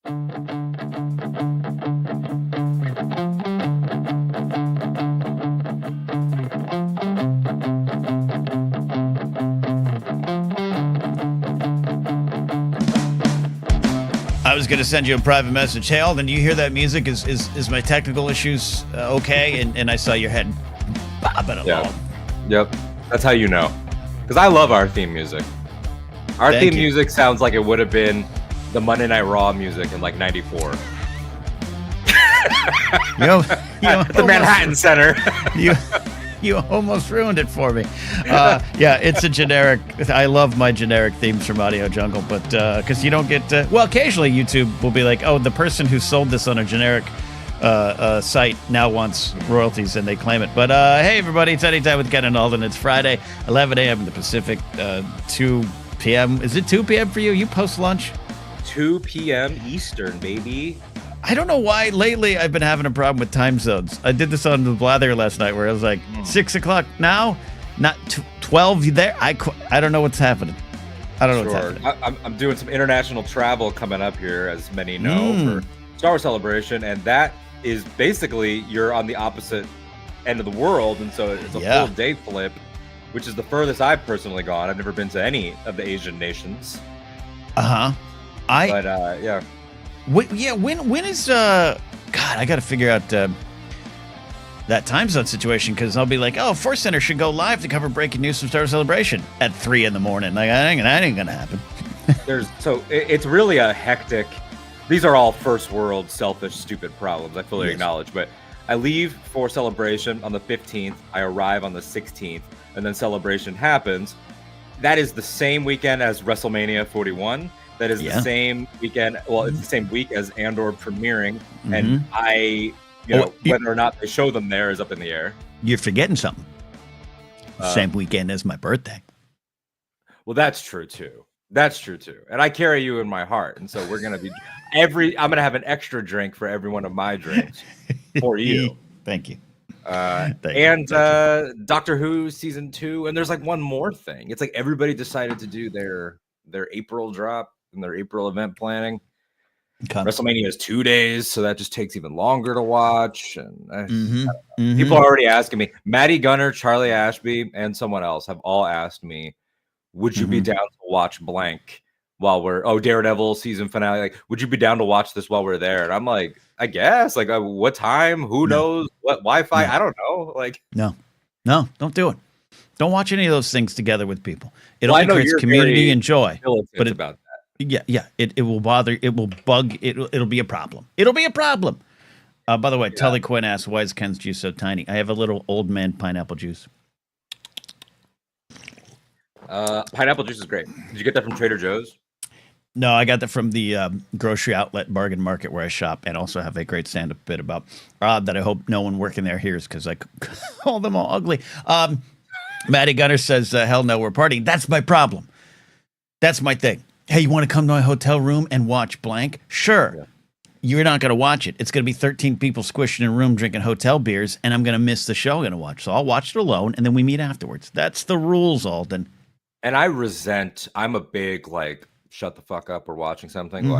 I was going to send you a private message. Hey, Alden, you hear that music? Is my technical issues okay? And I saw your head bobbing along. Yep. That's how you know. Because I love our theme music. Our theme music sounds like it would have been the Monday Night Raw music in like 94. At the Manhattan Center. You almost ruined it for me. Yeah, it's a generic. I love my generic themes from Audio Jungle, but because you don't get. Well, occasionally YouTube will be like, oh, the person who sold this on a generic site now wants royalties, and they claim it. But hey, everybody, it's Anytime with Ken and Alden. It's Friday, 11 a.m. in the Pacific, 2 p.m. Is it 2 p.m. for you? You post lunch? 2 p.m. Eastern, baby. I don't know why lately I've been having a problem with time zones. I did this on the Blather last night where I was like, 6 o'clock now, not 12 there. I don't know what's happening. I don't know what's happening. I'm doing some international travel coming up here, as many know, for Star Wars Celebration, and that is basically you're on the opposite end of the world, and so it's a full day flip, which is the furthest I've personally gone. I've never been to any of the Asian nations. Yeah. When is God, I got to figure out that time zone situation, because I'll be like, oh, Force Center should go live to cover breaking news from Star Wars Celebration at 3 a.m. Like, that ain't gonna happen. It's really a hectic. These are all first world, selfish, stupid problems. I fully acknowledge, but I leave for Celebration on the 15th. I arrive on the 16th, and then Celebration happens. That is the same weekend as WrestleMania 41. That is the same weekend. Well, it's the same week as Andor premiering, and whether or not they show them there is up in the air. You're forgetting something. Same weekend as my birthday. Well, that's true too. And I carry you in my heart, and so we're gonna be I'm gonna have an extra drink for every one of my drinks for you. Thank you. Doctor Who season 2, and there's like one more thing. It's like everybody decided to do their April drop and their April event planning. WrestleMania is 2 days, so that just takes even longer to watch. And people are already asking me. Maddie Gunner, Charlie Ashby, and someone else have all asked me, would you be down to watch blank while we're Daredevil season finale? Like, would you be down to watch this while we're there? And I'm like, I guess. Like, what time? Who knows? What Wi-Fi? I don't know. Like, no, don't do it. Don't watch any of those things together with people. It only creates community and joy. But about that. It will bother. It will bug. It'll be a problem. It'll be a problem. By the way, Tully Quinn asks, why is Ken's juice so tiny? I have a little old man pineapple juice. Pineapple juice is great. Did you get that from Trader Joe's? No, I got that from the grocery outlet bargain market where I shop, and also have a great stand-up bit about that I hope no one working there hears, because I call them all ugly. Maddie Gunner says, hell no, we're partying. That's my problem. That's my thing. Hey, you want to come to my hotel room and watch blank? Sure. Yeah. You're not going to watch it. It's going to be 13 people squished in a room drinking hotel beers, and I'm going to miss the show I'm going to watch. So I'll watch it alone, and then we meet afterwards. That's the rules, Alden. And I'm a big, like, shut the fuck up, we're watching something.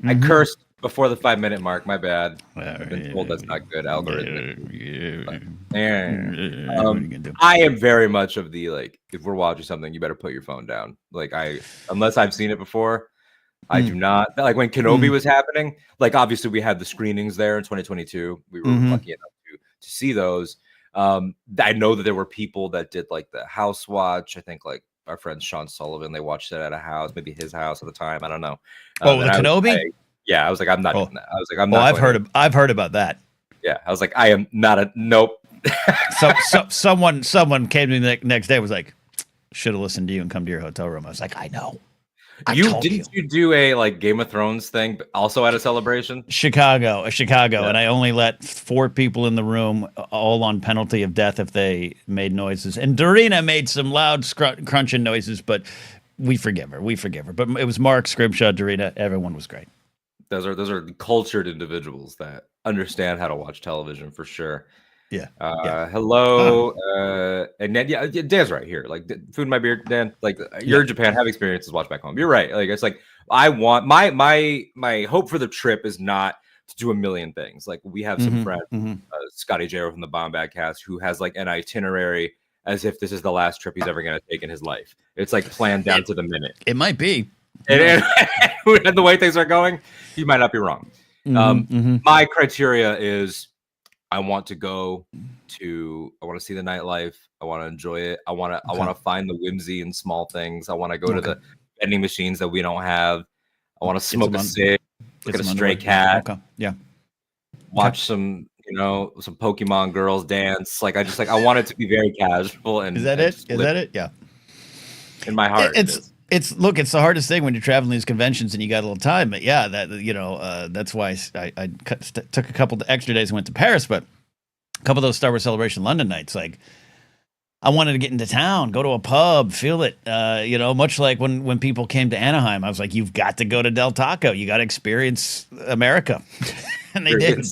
I cursed before the 5-minute mark. My bad. I've been told that's not good algorithm. I am very much of the, like, if we're watching something, you better put your phone down. Like, unless I've seen it before, I do not. Like, when Kenobi was happening, like, obviously we had the screenings there in 2022. We were lucky enough to see those. I know that there were people that did, like, the house watch. I think, like, our friend Sean Sullivan, they watched it at a house, maybe his house at the time. I don't know. The Kenobi? I was like, I'm not doing that. I was like, I'm not. I've heard about that. Yeah, I was like, I am not a nope. Someone came to me the next day, was like, should have listened to you and come to your hotel room. I was like, I know. Didn't you do a, like, Game of Thrones thing, but also at a celebration? Chicago, and I only let 4 people in the room, all on penalty of death if they made noises. And Dorina made some loud crunching noises, but we forgive her. But it was Mark, Scribshaw, Dorina. Everyone was great. Those are cultured individuals that understand how to watch television for sure. Yeah. Hello. And then, Dan's right here. Like, food in my beer, Dan. Like, you're in Japan, have experiences, watch back home. You're right. Like, it's like, I want my hope for the trip is not to do a million things. Like we have some friends, Scotty Jarrow from the Bombad cast, who has like an itinerary as if this is the last trip he's ever going to take in his life. It's like planned down to the minute. It might be. And the way things are going, you might not be wrong. My criteria is I want to see the nightlife. I want to enjoy it. I want to find the whimsy in small things. I want to go to the vending machines that we don't have. I want to smoke a cig, look at a stray cat. Yeah. Watch some Pokemon girls dance. Like I want it to be very casual. And is that it? Is that it? Yeah. In my heart, it's the hardest thing when you're traveling these conventions and you got a little time. But yeah, that's why I took a couple of extra days and went to Paris. But a couple of those Star Wars Celebration London nights, like I wanted to get into town, go to a pub, feel it. Much like when people came to Anaheim, I was like, you've got to go to Del Taco. You got to experience America. And they did.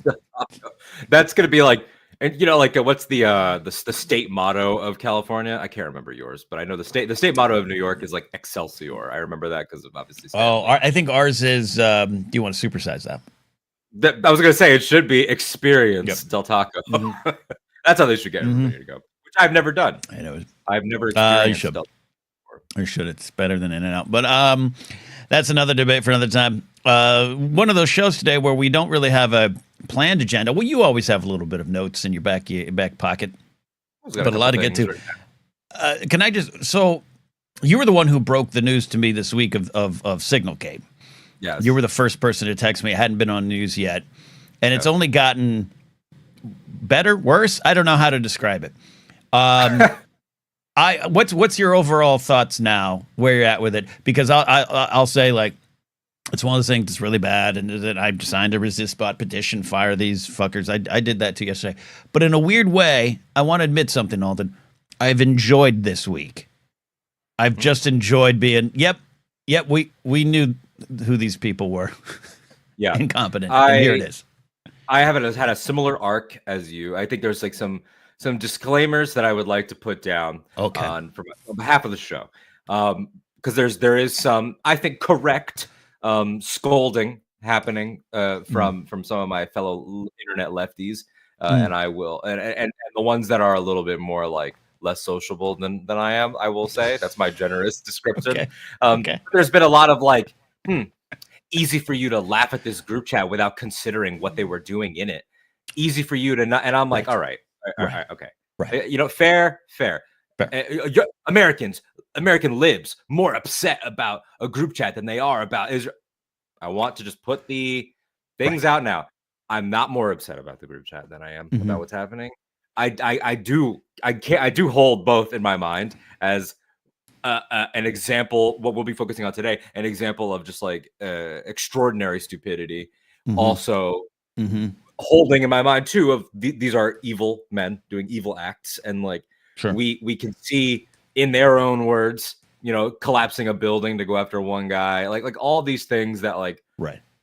That's going to be like, and what's the state motto of California? I can't remember yours, but I know the state motto of New York is like Excelsior. I remember that because of obviously. I think ours is. Do you want to supersize that? I was going to say it should be experience Del Taco. That's how they should get everybody to go. Which I've never done. I know. I've never experienced. You should. Or should. It's better than In-N-Out. But that's another debate for another time. One of those shows today where we don't really have a planned agenda. Well, you always have a little bit of notes in your back pocket, but a lot to get to. Can I just? So you were the one who broke the news to me this week of Signal Gate. Yes. You were the first person to text me. It hadn't been on news yet, and it's only gotten better, worse. I don't know how to describe it. What's your overall thoughts now? Where you're at with it? Because I'll say like. It's one of those things that's really bad, and that I signed a resist bot petition, fire these fuckers. I did that too yesterday. But in a weird way, I want to admit something, Alden. I've enjoyed this week. I've just enjoyed being, yep, we knew who these people were. Yeah. Incompetent. And here it is. I haven't had a similar arc as you. I think there's like some disclaimers that I would like to put down on behalf of the show. Because there is some, I think, correct scolding happening from some of my fellow internet lefties, and I will and the ones that are a little bit more like less sociable than I am. I will say that's my generous description. There's been a lot of like, easy for you to laugh at this group chat without considering what they were doing in it. Easy for you to not, and I'm like, all right, okay, right. Fair. American libs more upset about a group chat than they are about Israel. I want to just put the things out now. I'm not more upset about the group chat than I am about what's happening. I do hold both in my mind as an example. What we'll be focusing on today, an example of just like extraordinary stupidity. Also holding in my mind too of these are evil men doing evil acts, and like we can see in their own words, collapsing a building to go after one guy, like all these things that like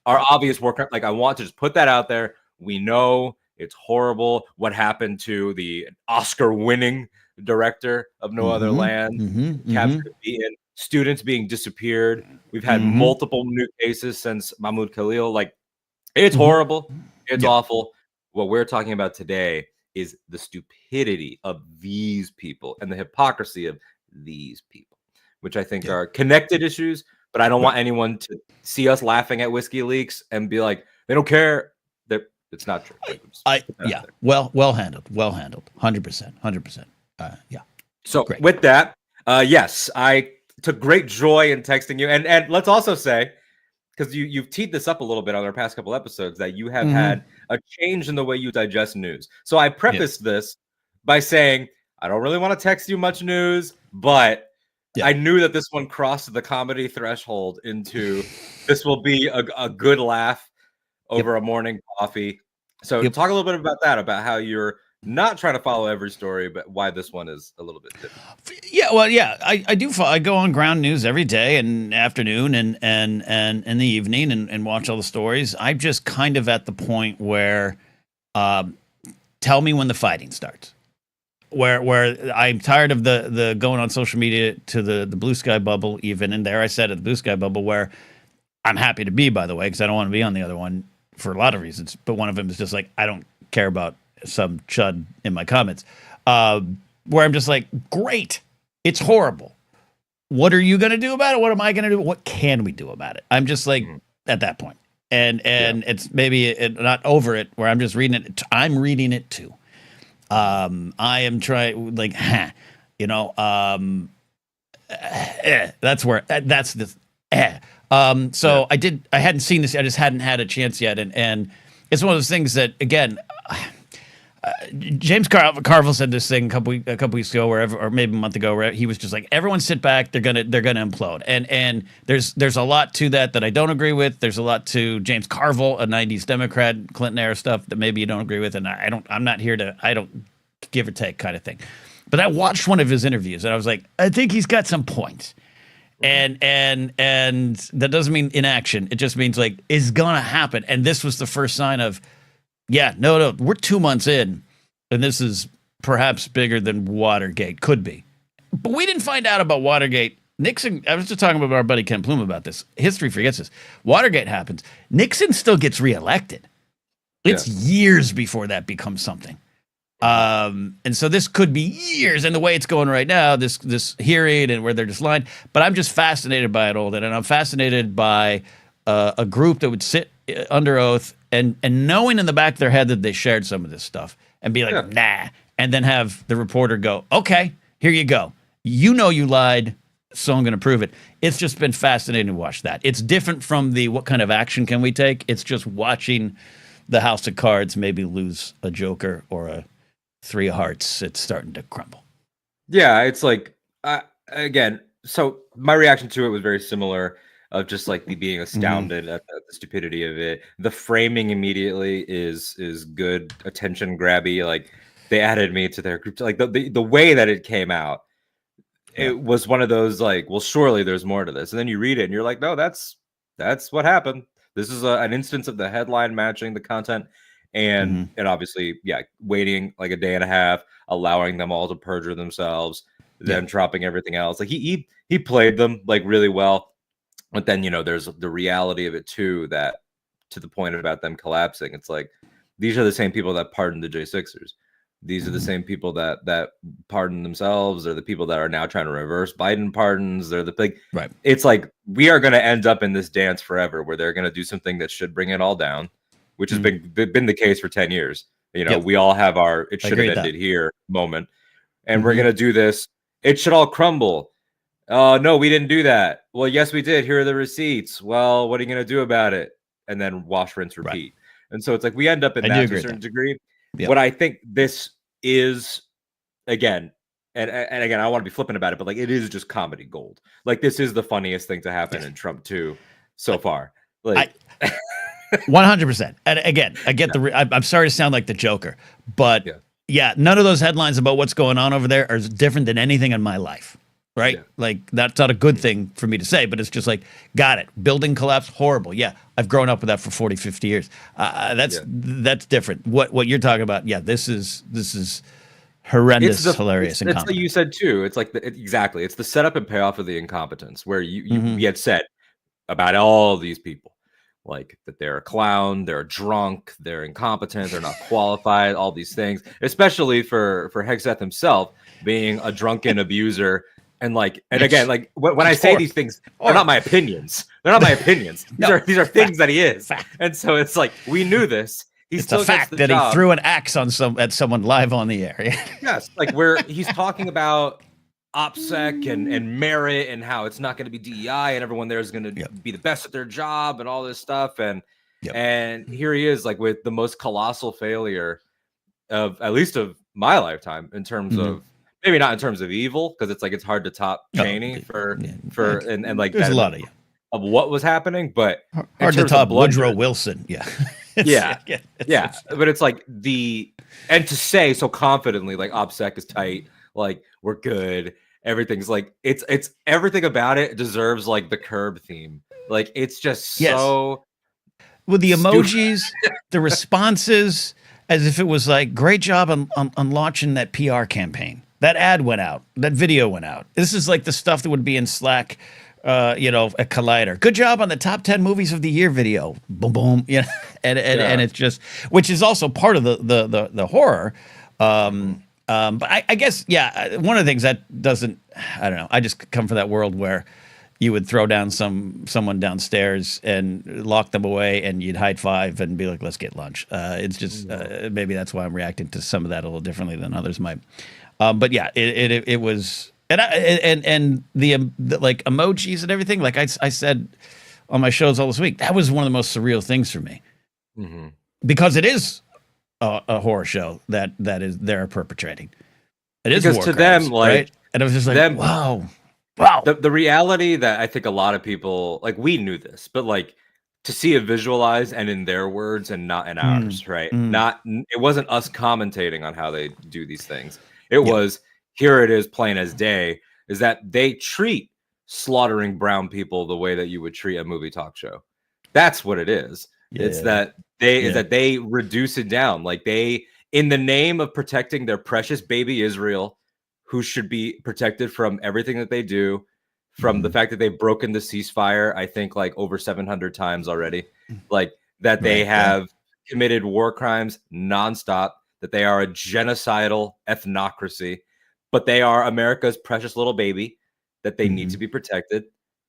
are obvious work. Like I want to just put that out there. We know it's horrible what happened to the Oscar-winning director of No Other Land, captured being students being disappeared. We've had multiple new cases since Mahmoud Khalil. Like it's horrible. It's awful. What we're talking about today is the stupidity of these people and the hypocrisy of these people, which I think are connected issues, but I don't want anyone to see us laughing at Whiskeyleaks and be like, they don't care. That it's not true. Well handled. 100%. Yeah. So with that, yes, I took great joy in texting you. And let's also say, because you've teed this up a little bit on our past couple episodes, that you have had a change in the way you digest news. So I prefaced this by saying, I don't really want to text you much news, but I knew that this one crossed the comedy threshold into this will be a good laugh over a morning coffee. So talk a little bit about that, about how you're not trying to follow every story, but why this one is a little bit different. I do. I go on ground news every day and afternoon and in the evening and watch all the stories. I'm just kind of at the point where tell me when the fighting starts. Where I'm tired of the going on social media to the blue sky bubble, even, and there I said at the blue sky bubble, where I'm happy to be, by the way, because I don't want to be on the other one for a lot of reasons. But one of them is just like, I don't care about some chud in my comments, where I'm just like, great, it's horrible. What are you going to do about it? What am I going to do? What can we do about it? I'm just like at that point. And it's maybe not over it where I'm just reading it. I'm reading it too. I am trying like, that's where that's the. So I hadn't seen this. I just hadn't had a chance yet. And it's one of those things that, again, James Carville said this thing a couple weeks ago, or maybe a month ago, where he was just like, everyone sit back. They're gonna implode. And there's a lot to that I don't agree with. There's a lot to James Carville, a 90s Democrat, Clinton era stuff that maybe you don't agree with. And I'm not here to, I don't give or take kind of thing. But I watched one of his interviews and I was like, I think he's got some points. And that doesn't mean inaction. It just means like it's gonna happen. And this was the first sign of, no, we're 2 months in, and this is perhaps bigger than Watergate could be. But we didn't find out about Watergate. Nixon, I was just talking about our buddy Ken Plume about this. History forgets this. Watergate happens. Nixon still gets reelected. It's years before that becomes something. And so this could be years, and the way it's going right now, this hearing and where they're just lined. But I'm just fascinated by it, Alden, and I'm fascinated by a group that would sit under oath and knowing in the back of their head that they shared some of this stuff and be like, nah, and then have the reporter go, okay, here you go. You know you lied, so I'm going to prove it. It's just been fascinating to watch that. It's different from the what kind of action can we take? It's just watching the House of Cards maybe lose a Joker or a Three of Hearts. It's starting to crumble. Yeah, it's like, again, so my reaction to it was very similar. Of just like being astounded at the stupidity of it. The framing immediately is good, attention grabby. Like they added me to their group. Like the way that it came out, it was one of those like, well, surely there's more to this. And then you read it and you're like, no, that's what happened. This is an instance of the headline matching the content, and obviously, waiting like a day and a half, allowing them all to perjure themselves, then dropping everything else. Like he played them like really well. But then, there's the reality of it too, that to the point about them collapsing, it's like, these are the same people that pardoned the J6ers. These are the same people that pardoned themselves. They're the people that are now trying to reverse Biden pardons. They're the big, right. It's like, we are going to end up in this dance forever where they're going to do something that should bring it all down, which has been the case for 10 years. We all have our, it should have ended here moment. And we're going to do this. It should all crumble. Oh, no, we didn't do that. Well, yes, we did. Here are the receipts. Well, what are you going to do about it? And then wash, rinse, repeat. Right. And so it's like we end up in that to a certain degree. Yep. What I think this is, again, and again, I don't want to be flippant about it, but like it is just comedy gold. Like this is the funniest thing to happen in Trump 2 so far. Like 100%. And again, I get I'm sorry to sound like the Joker, but none of those headlines about what's going on over there are different than anything in my life. Right? Yeah. Like that's not a good thing for me to say, but it's just like, got it. Building collapse, horrible. Yeah. I've grown up with that for 40, 50 years. That's different. What you're talking about. Yeah. This is horrendous, hilarious. It's like you said too. It's like exactly. It's the setup and payoff of the incompetence where you had said about all these people, like that they're a clown, they're drunk, they're incompetent, they're not qualified, all these things, especially for Hegseth himself being a drunken abuser. And again, like when I say these things, they're not my opinions. They're not my opinions. These are things that he is. And so it's like, we knew this. It's a fact that he threw an axe on someone live on the air. Yes. Like where he's talking about OPSEC and merit and how it's not going to be DEI and everyone there is going to be the best at their job and all this stuff. And here he is like with the most colossal failure of at least of my lifetime in terms of, maybe not in terms of evil, because it's like it's hard to top Cheney and like there's a lot of what was happening, but hard to top Woodrow Wilson. Yeah. But it's like and to say so confidently, like OPSEC is tight, like we're good, everything's like it's everything about it deserves like the Curb theme. Like it's just so with the emojis, the responses, as if it was like great job on launching that PR campaign. That ad went out. That video went out. This is like the stuff that would be in Slack a Collider. Good job on the top 10 movies of the year video. Boom, boom. And it's just, which is also part of the horror. But I guess, one of the things that doesn't, I don't know. I just come from that world where you would throw down someone downstairs and lock them away, and you'd high five and be like, "Let's get lunch." It's just maybe that's why I'm reacting to some of that a little differently than others might. But yeah, it was, and the like emojis and everything. Like I said on my shows all this week, that was one of the most surreal things for me, because it is a horror show that is they're perpetrating. It is because war to crimes, them, like, right? And I was just like, them, wow. The reality that I think a lot of people, like, we knew this, but like to see it visualized and in their words and not in ours, right? It wasn't us commentating on how they do these things. It was, here it is plain as day, is that they treat slaughtering brown people the way that you would treat a movie talk show. That's what it is. It's that they reduce it down. Like, they, in the name of protecting their precious baby Israel, who should be protected from everything that they do, from the fact that they've broken the ceasefire, I think like over 700 times already, like that they have committed war crimes nonstop, that they are a genocidal ethnocracy, but they are America's precious little baby, that they need to be protected.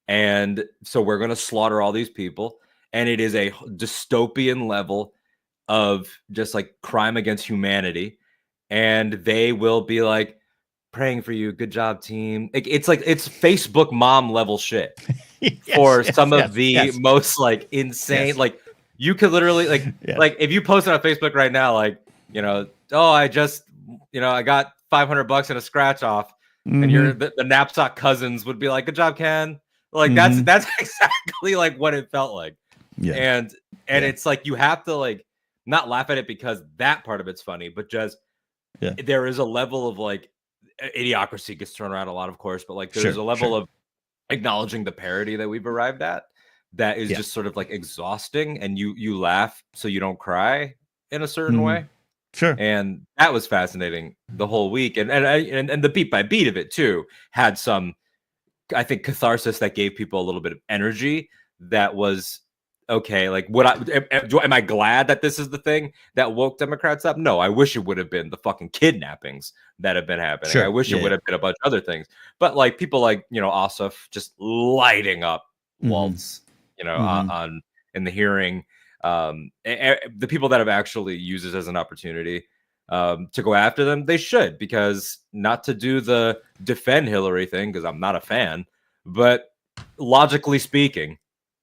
And so we're going to slaughter all these people. And it is a dystopian level of just like crime against humanity. And they will be like, praying for you, good job, team. It's like, it's Facebook mom level shit for some of the most like insane, like you could literally like if you post it on Facebook right now, like, I just, I got $500 and a scratch off, and the knapsack cousins would be like, good job, Ken. Like that's exactly like what it felt like. And it's like, you have to like not laugh at it because that part of it's funny, but just there is a level of like, idiocracy gets thrown around a lot, of course, but like there's a level of acknowledging the parody that we've arrived at that is just sort of like exhausting, and you laugh so you don't cry in a certain way. And that was fascinating the whole week, and the beat by beat of it too had some, I think, catharsis that gave people a little bit of energy that was okay. Like, am I glad that this is the thing that woke Democrats up? No, I wish it would have been the fucking kidnappings that have been happening. I wish it would have been a bunch of other things. But like people like, Ossoff just lighting up Waltz, on in the hearing. The people that have actually used this as an opportunity to go after them, they should, because not to do the defend Hillary thing, because I'm not a fan, but logically speaking,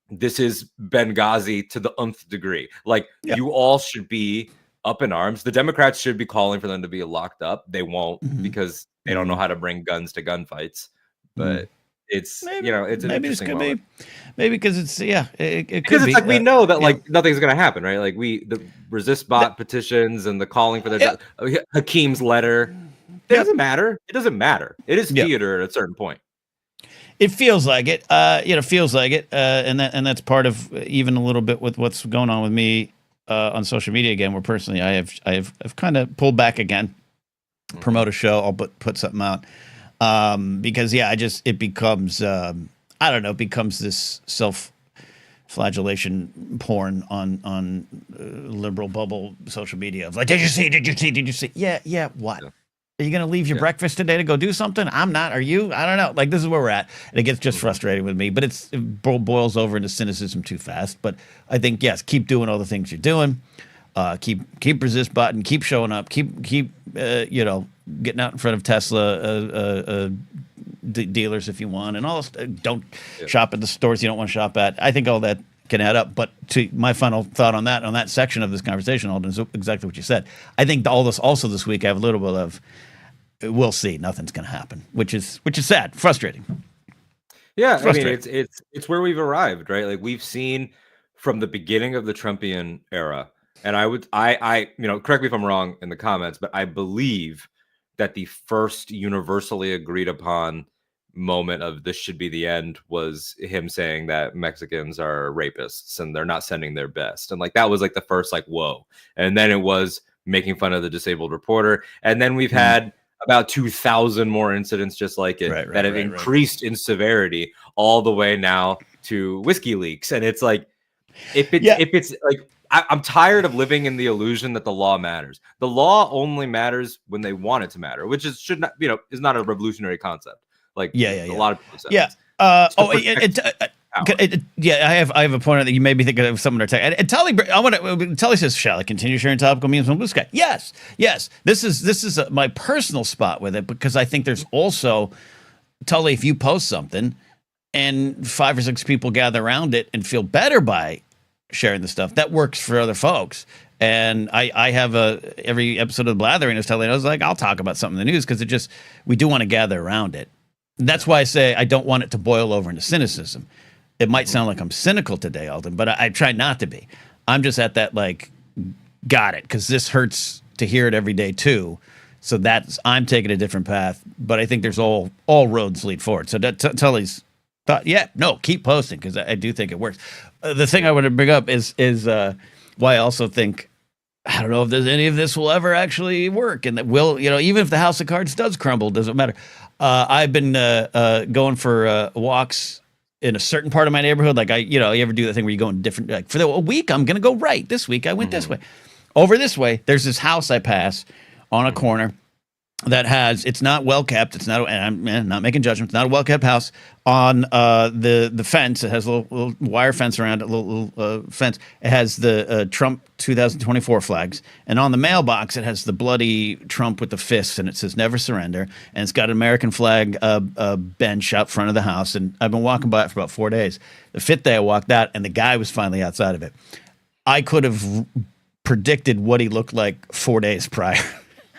this is Benghazi to the nth degree. Like, you all should be up in arms. The Democrats should be calling for them to be locked up. They won't, because they don't know how to bring guns to gunfights. But it's, it's an interesting moment. Maybe because it's, it because it's like, we know that like nothing's going to happen, right? Like the resist bot petitions and the calling for their Hakeem's letter. It doesn't matter. It doesn't matter. It is theater at a certain point. It feels like it, and that's part of even a little bit with what's going on with me on social media again. Where personally, I've kind of pulled back again, promote a show, I'll put something out, because it becomes it becomes this self-flagellation porn on liberal bubble social media of like, did you see? Yeah, what? Are you going to leave your breakfast today to go do something? I'm not. Are you? I don't know. Like, this is where we're at. And it gets just frustrating with me. But it boils over into cynicism too fast. But I think, yes, keep doing all the things you're doing. Keep resist button. Keep showing up. Keep getting out in front of Tesla dealers if you want. And all this, don't shop at the stores you don't want to shop at. I think all that can add up. But to my final thought on that section of this conversation, Alden, is exactly what you said. I think all this also this week, I have a little bit of, we'll see, nothing's going to happen, which is sad, frustrating. Yeah, I mean, it's where we've arrived, right? Like, we've seen from the beginning of the Trumpian era, and I correct me if I'm wrong in the comments, but I believe that the first universally agreed upon moment of this should be the end was him saying that Mexicans are rapists and they're not sending their best. And like, that was like the first like, whoa. And then it was making fun of the disabled reporter. And then we've had about 2,000 more incidents just like it that have increased in severity all the way now to Whiskeyleaks. And it's like, if it's like, I'm tired of living in the illusion that the law matters. The law only matters when they want it to matter, which is should not, is not a revolutionary concept. Like a lot of people say. I have a point that you made me think of someone to take. And Tully says, "Shall I continue sharing topical memes on Blue Sky?" Yes. This is my personal spot with it, because I think there's also, Tully, if you post something and 5 or 6 people gather around it and feel better by sharing the stuff, that works for other folks. And I have every episode of Blathering is telling us, like, I'll talk about something in the news because we do want to gather around it. And that's why I say I don't want it to boil over into cynicism. It might sound like I'm cynical today, Alden, but I try not to be. I'm just at that, like, got it, because this hurts to hear it every day too. So I'm taking a different path, but I think there's all roads lead forward. So Tully's thought, keep posting, because I do think it works. The thing I want to bring up is why I also think, I don't know if there's any of this will ever actually work, and that even if the house of cards does crumble, doesn't matter. I've been going for walks in a certain part of my neighborhood. Like you ever do that thing where you go in different, like for a week, I'm going to go right. This week I went this way. Over this way, there's this house I pass on a corner that it's not well kept. It's not, and I'm not making judgments. It's not a well kept house. On the fence, it has a little wire fence around it, little fence. It has the Trump 2024 flags, and on the mailbox, it has the bloody Trump with the fists, and it says "Never Surrender." And it's got an American flag bench out front of the house. And I've been walking by it for about 4 days. The 5th day, I walked out, and the guy was finally outside of it. I could have predicted what he looked like 4 days prior.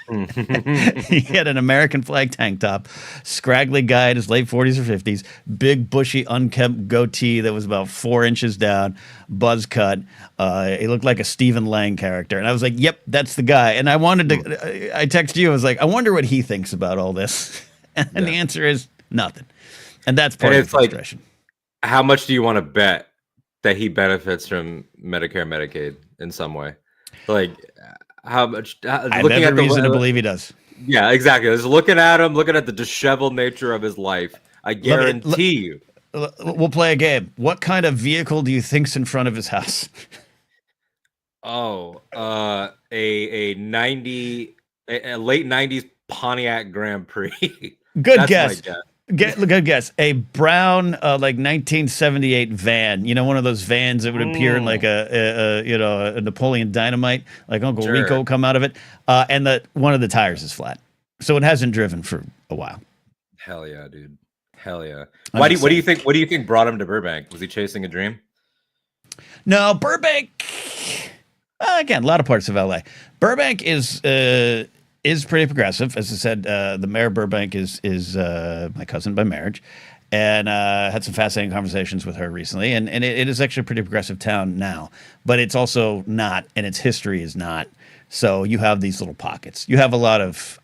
He had an American flag tank top, scraggly guy in his late 40s or 50s, big bushy unkempt goatee that was about 4 inches down, buzz cut. He looked like a Stephen Lang character, and I was like, "Yep, that's the guy." And I wanted to. I texted you. I was like, "I wonder what he thinks about all this," and the answer is nothing. And that's part of the frustration. Like, how much do you want to bet that he benefits from Medicare, Medicaid in some way? Like, how much? I have every reason to believe he does. Yeah, exactly. Just looking at him, looking at the disheveled nature of his life, I guarantee you. We'll play a game. What kind of vehicle do you think's in front of his house? Oh, a late 90s Pontiac Grand Prix. Good guess. Good guess. A brown, like 1978 van. One of those vans that would appear in like a Napoleon Dynamite, like Uncle Rico come out of it. And one of the tires is flat, so it hasn't driven for a while. Hell yeah, dude. Hell yeah. What do you think? What do you think brought him to Burbank? Was he chasing a dream? No, Burbank. Again, a lot of parts of LA. Burbank is pretty progressive. As I said, the mayor of Burbank is my cousin by marriage, and had some fascinating conversations with her recently. And it is actually a pretty progressive town now, but it's also not, and its history is not. So you have these little pockets. You have a lot of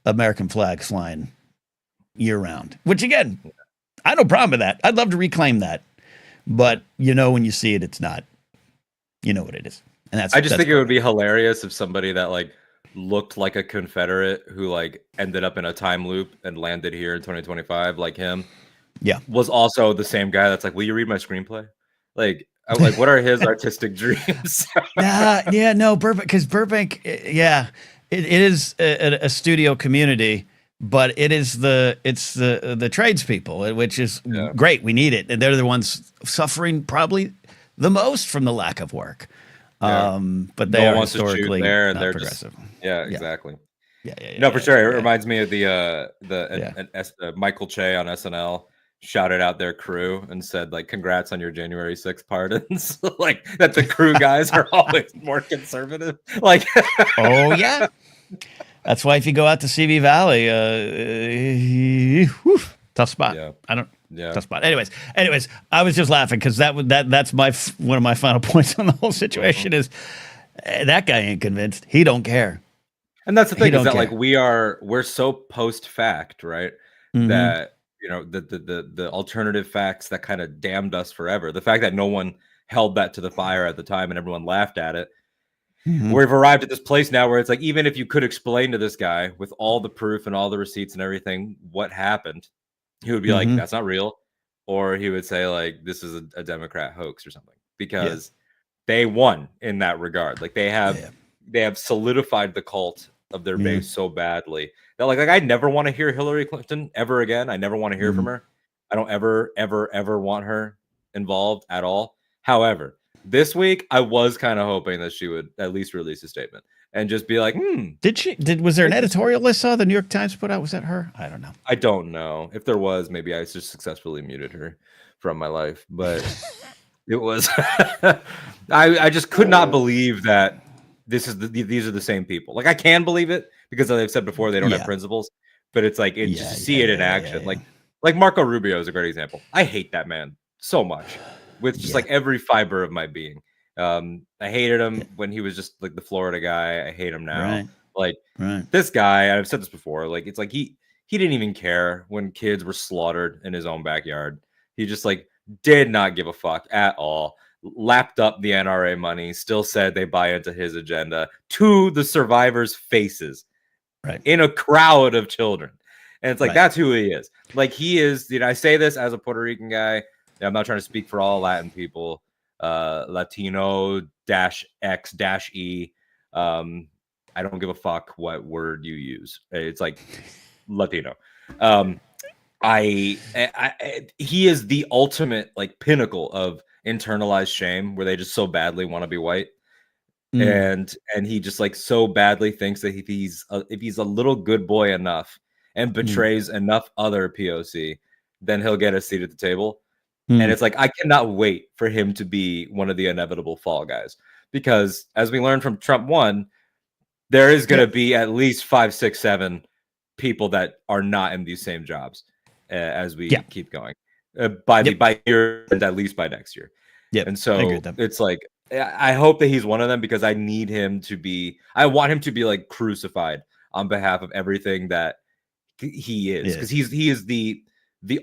American flags flying year round, which again, I have no problem with that. I'd love to reclaim that, but when you see it, it's not. You know what it is, and I just think it would be hilarious if somebody that like looked like a Confederate who like ended up in a time loop and landed here in 2025 like him was also the same guy that's like, will you read my screenplay? Like what are his artistic dreams? Burbank, because Burbank it is a studio community, but it's the tradespeople, which is great. We need it, and they're the ones suffering probably the most from the lack of work. But they are historically there, and they're progressive. Exactly. No, for sure. It reminds me of the Michael Che on SNL shouted out their crew and said, like, "Congrats on your January 6th pardons." Like that, the crew guys are always more conservative. Like, oh yeah, that's why if you go out to CB Valley, tough spot. Tough spot. Anyways, I was just laughing because that's one of my final points on the whole situation is that guy ain't convinced. He don't care. And that's the thing is that like we're so post fact, right? Mm-hmm. That the alternative facts that kind of damned us forever. The fact that no one held that to the fire at the time and everyone laughed at it. We've arrived at this place now where it's like, even if you could explain to this guy with all the proof and all the receipts and everything what happened, he would be like, that's not real. Or he would say, like, this is a Democrat hoax or something, because they won in that regard. Like, they have solidified the cult of their base so badly that like I never want to hear Hillary Clinton ever again. I never want to hear from her. I don't ever want her involved at all. However, this week I was kind of hoping that she would at least release a statement and just be like, was there an editorial I saw the New York Times put out? Was that her? I don't know. I don't know. If there was, maybe I just successfully muted her from my life, but it was I just could not believe that these are the same people. Like, I can believe it because, as I've said before, they don't have principles, but it's like just to see it in action. Like Marco Rubio is a great example. I hate that man so much with just like every fiber of my being. I hated him when he was just like the Florida guy. I hate him now. This guy, I've said this before, like, it's like he didn't even care when kids were slaughtered in his own backyard. He just like did not give a fuck at all. Lapped up the NRA money, still said they buy into his agenda to the survivors' faces, in a crowd of children. And it's like, that's who he is. Like, he is, I say this as a Puerto Rican guy. I'm not trying to speak for all Latin people, Latino-X-E. I don't give a fuck what word you use. It's like Latino. He is the ultimate like pinnacle of internalized shame, where they just so badly want to be white. And he just like so badly thinks that if he's a little good boy enough and betrays enough other POC, then he'll get a seat at the table. And it's like, I cannot wait for him to be one of the inevitable fall guys, because as we learned from Trump 1, there is going to be at least 5, 6, 7 people that are not in these same jobs as we keep going by year, and at least by next year. And so it's like, I hope that he's one of them, because I need him to be, I want him to be like crucified on behalf of everything that he is, because he is the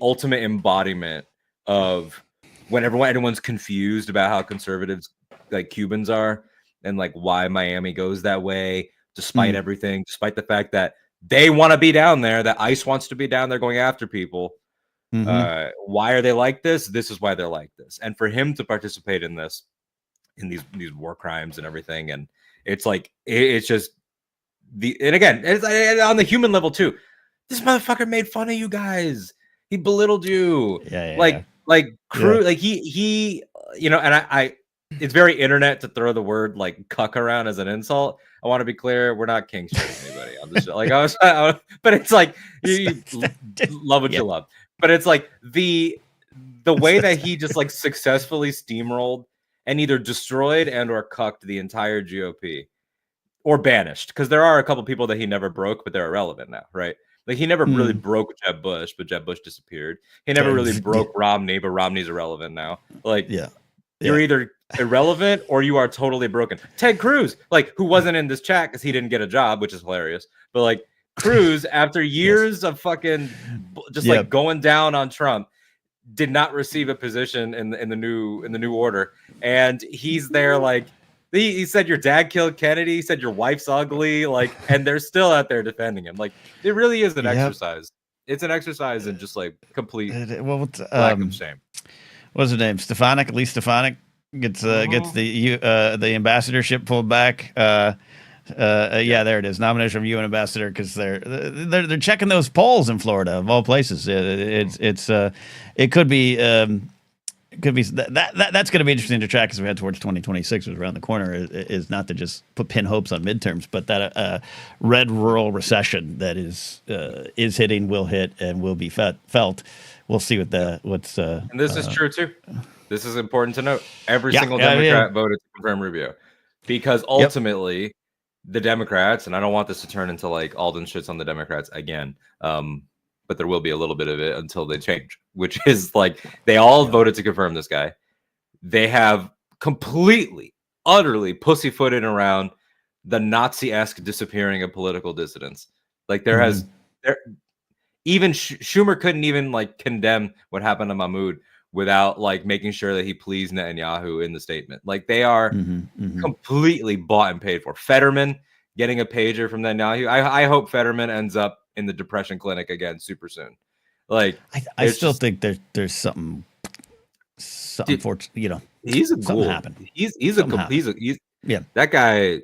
ultimate embodiment of when everyone's confused about how conservatives like Cubans are, and like why Miami goes that way, despite everything, despite the fact that they want to be down there, that ICE wants to be down there going after people. Why are they like this? This is why they're like this. And for him to participate in this, in these war crimes and everything, and it's like, it's just and again, it's on the human level too. This motherfucker made fun of you guys. He belittled you. Like he and I it's very internet to throw the word like cuck around as an insult. I want to be clear, we're not king shaming anybody on this show. Like but it's like you love what you love. But it's like the way that he just like successfully steamrolled and either destroyed and or cucked the entire GOP, or banished, because there are a couple people that he never broke, but they're irrelevant now, right? Like, he never really broke Jeb Bush, but Jeb Bush disappeared. He never really broke Romney, but Romney's irrelevant now. Like, you're either irrelevant or you are totally broken. Ted Cruz, like, who wasn't in this chat because he didn't get a job, which is hilarious. But like, Cruz, after years of fucking just like going down on Trump, did not receive a position in the new order, and he's there like. He said your dad killed Kennedy. He said your wife's ugly. Like, and they're still out there defending him. Like, it really is an exercise. It's an exercise in just like complete lack of shame. What's her name? Stefanik. Lee Stefanik gets the ambassadorship pulled back. There it is. Nomination from UN ambassador, because they're checking those polls in Florida of all places. It could be. Could be that's going to be interesting to track as we head towards 2026, which is around the corner. Is not to just pin hopes on midterms, but that red rural recession that is hitting, will hit, and will be felt. We'll see what's. And this is true too. This is important to note. Every single Democrat voted to confirm Rubio, because ultimately the Democrats, and I don't want this to turn into like Alden shits on the Democrats again. But there will be a little bit of it until they change, which is like they all voted to confirm this guy. They have completely, utterly pussyfooted around the Nazi-esque disappearing of political dissidents. Like even Schumer couldn't even like condemn what happened to Mahmoud without like making sure that he pleased Netanyahu in the statement. Like they are completely bought and paid for. Fetterman getting a pager from Netanyahu. I hope Fetterman ends up in the depression clinic again super soon. Like I still think there's something fortunate, you know. He's a something ghoul. happened. He's yeah. That guy.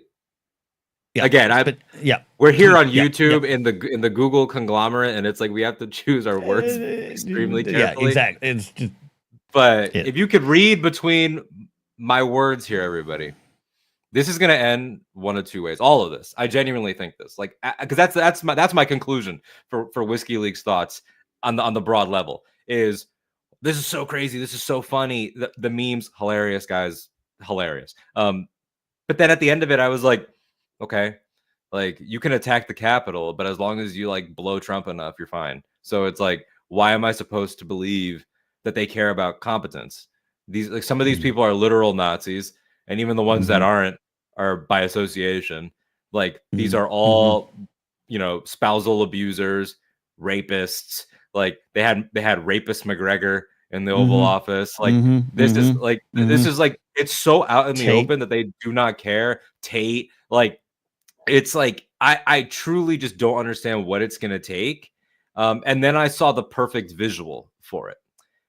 Yeah. Again, yeah. We're here on YouTube in the Google conglomerate, and it's like we have to choose our words extremely carefully. Yeah, exactly. It's just, but if you could read between my words here, everybody, this is going to end one of two ways. All of this, I genuinely think this, like, because that's my conclusion for Whiskeyleaks thoughts on the broad level is this is so crazy, this is so funny, the memes hilarious, guys, hilarious. But then at the end of it, I was like, okay, like you can attack the Capitol, but as long as you like blow Trump enough, you're fine. So it's like, why am I supposed to believe that they care about competence? These like some of these people are literal Nazis, and even the ones that aren't are by association. Like these are all, you know, spousal abusers, rapists. Like they had rapist McGregor in the Oval Office. Like this is like this is like it's so out in the open that they do not care. Tate, like it's like I truly just don't understand what it's gonna take. And then I saw the perfect visual for it.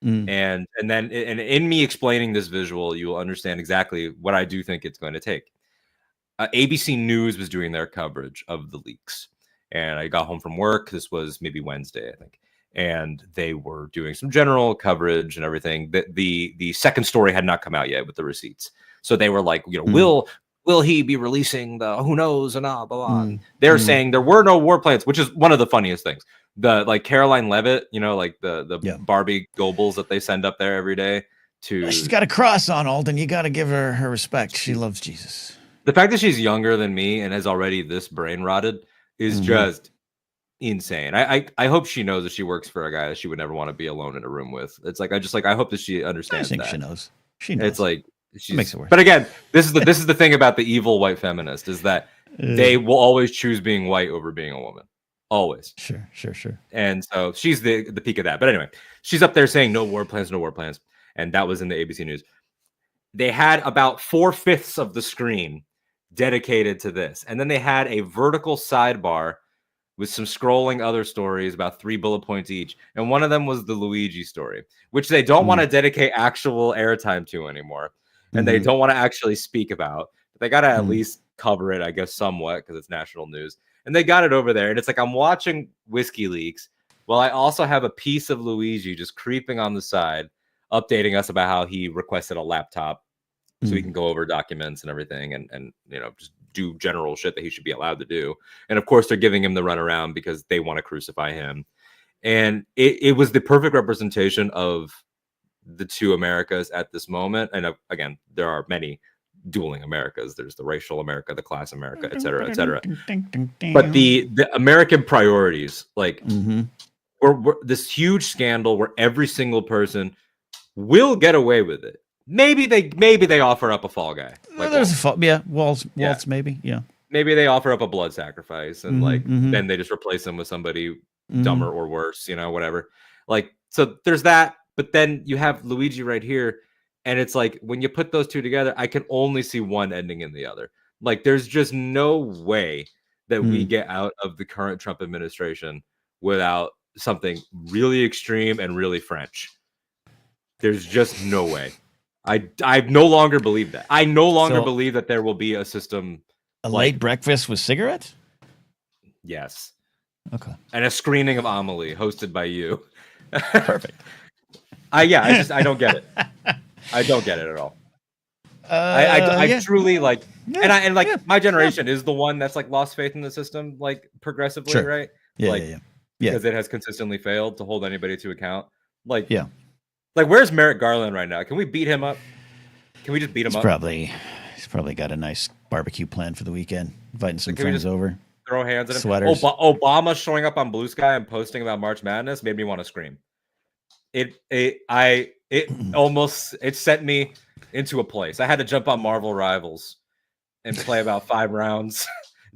And then in me explaining this visual, you will understand exactly what I do think it's going to take. ABC News was doing their coverage of the leaks, and I got home from work. This was maybe Wednesday, I think, and they were doing some general coverage and everything. The second story had not come out yet with the receipts, so they were like, you know, will he be releasing the who knows and blah blah. They're saying there were no war plans, which is one of the funniest things. The like Caroline Levitt, you know, like the Barbie Goebbels that they send up there every day to. She's got a cross on, Alden. You got to give her her respect. She loves Jesus. The fact that she's younger than me and has already this brain rotted is just insane. I hope she knows that she works for a guy that she would never want to be alone in a room with. It's like I hope that she understands. I think that. She knows. She knows. It's like she makes it worse. But again, this is the thing about the evil white feminist is that they will always choose being white over being a woman. Always. Sure. And so she's the peak of that. But anyway, she's up there saying no war plans. And that was in the ABC News. They had about 4/5 of the screen dedicated to this. And then they had a vertical sidebar with some scrolling other stories, about 3 bullet points each. And one of them was the Luigi story, which they don't want to dedicate actual airtime to anymore. And they don't want to actually speak about. But they got to at least cover it, I guess, somewhat, because it's national news. And they got it over there. And it's like I'm watching WhiskeyLeaks while I also have a piece of Luigi just creeping on the side, updating us about how he requested a laptop so he can go over documents and everything and you know, just do general shit that he should be allowed to do. And of course, they're giving him the runaround because they want to crucify him. And it was the perfect representation of the two Americas at this moment. And again, there are many dueling Americas. There's the racial America, the class America, et cetera, et cetera. But the American priorities, like we're this huge scandal where every single person will get away with it. Maybe they offer up a fall guy. Like there's a fall, Waltz maybe, Maybe they offer up a blood sacrifice and then they just replace him with somebody dumber or worse, you know, whatever. Like, so there's that. But then you have Luigi right here. And it's like, when you put those two together, I can only see one ending in the other. Like, there's just no way that we get out of the current Trump administration without something really extreme and really French. There's just no way. I no longer believe that. I no longer believe that there will be a system. Late breakfast with cigarettes? Yes. Okay. And a screening of Amelie hosted by you. Perfect. I don't get it. I don't get it at all. I truly like, my generation is the one that's like lost faith in the system, like progressively, right? Yeah. Because it has consistently failed to hold anybody to account. Like, like where's Merrick Garland right now? Can we beat him up? Can we just beat him up? He's probably got a nice barbecue plan for the weekend, inviting some friends over. Throw hands at him. Sweaters. Obama showing up on Blue Sky and posting about March Madness made me want to scream. It sent me into a place. I had to jump on Marvel Rivals and play about 5 rounds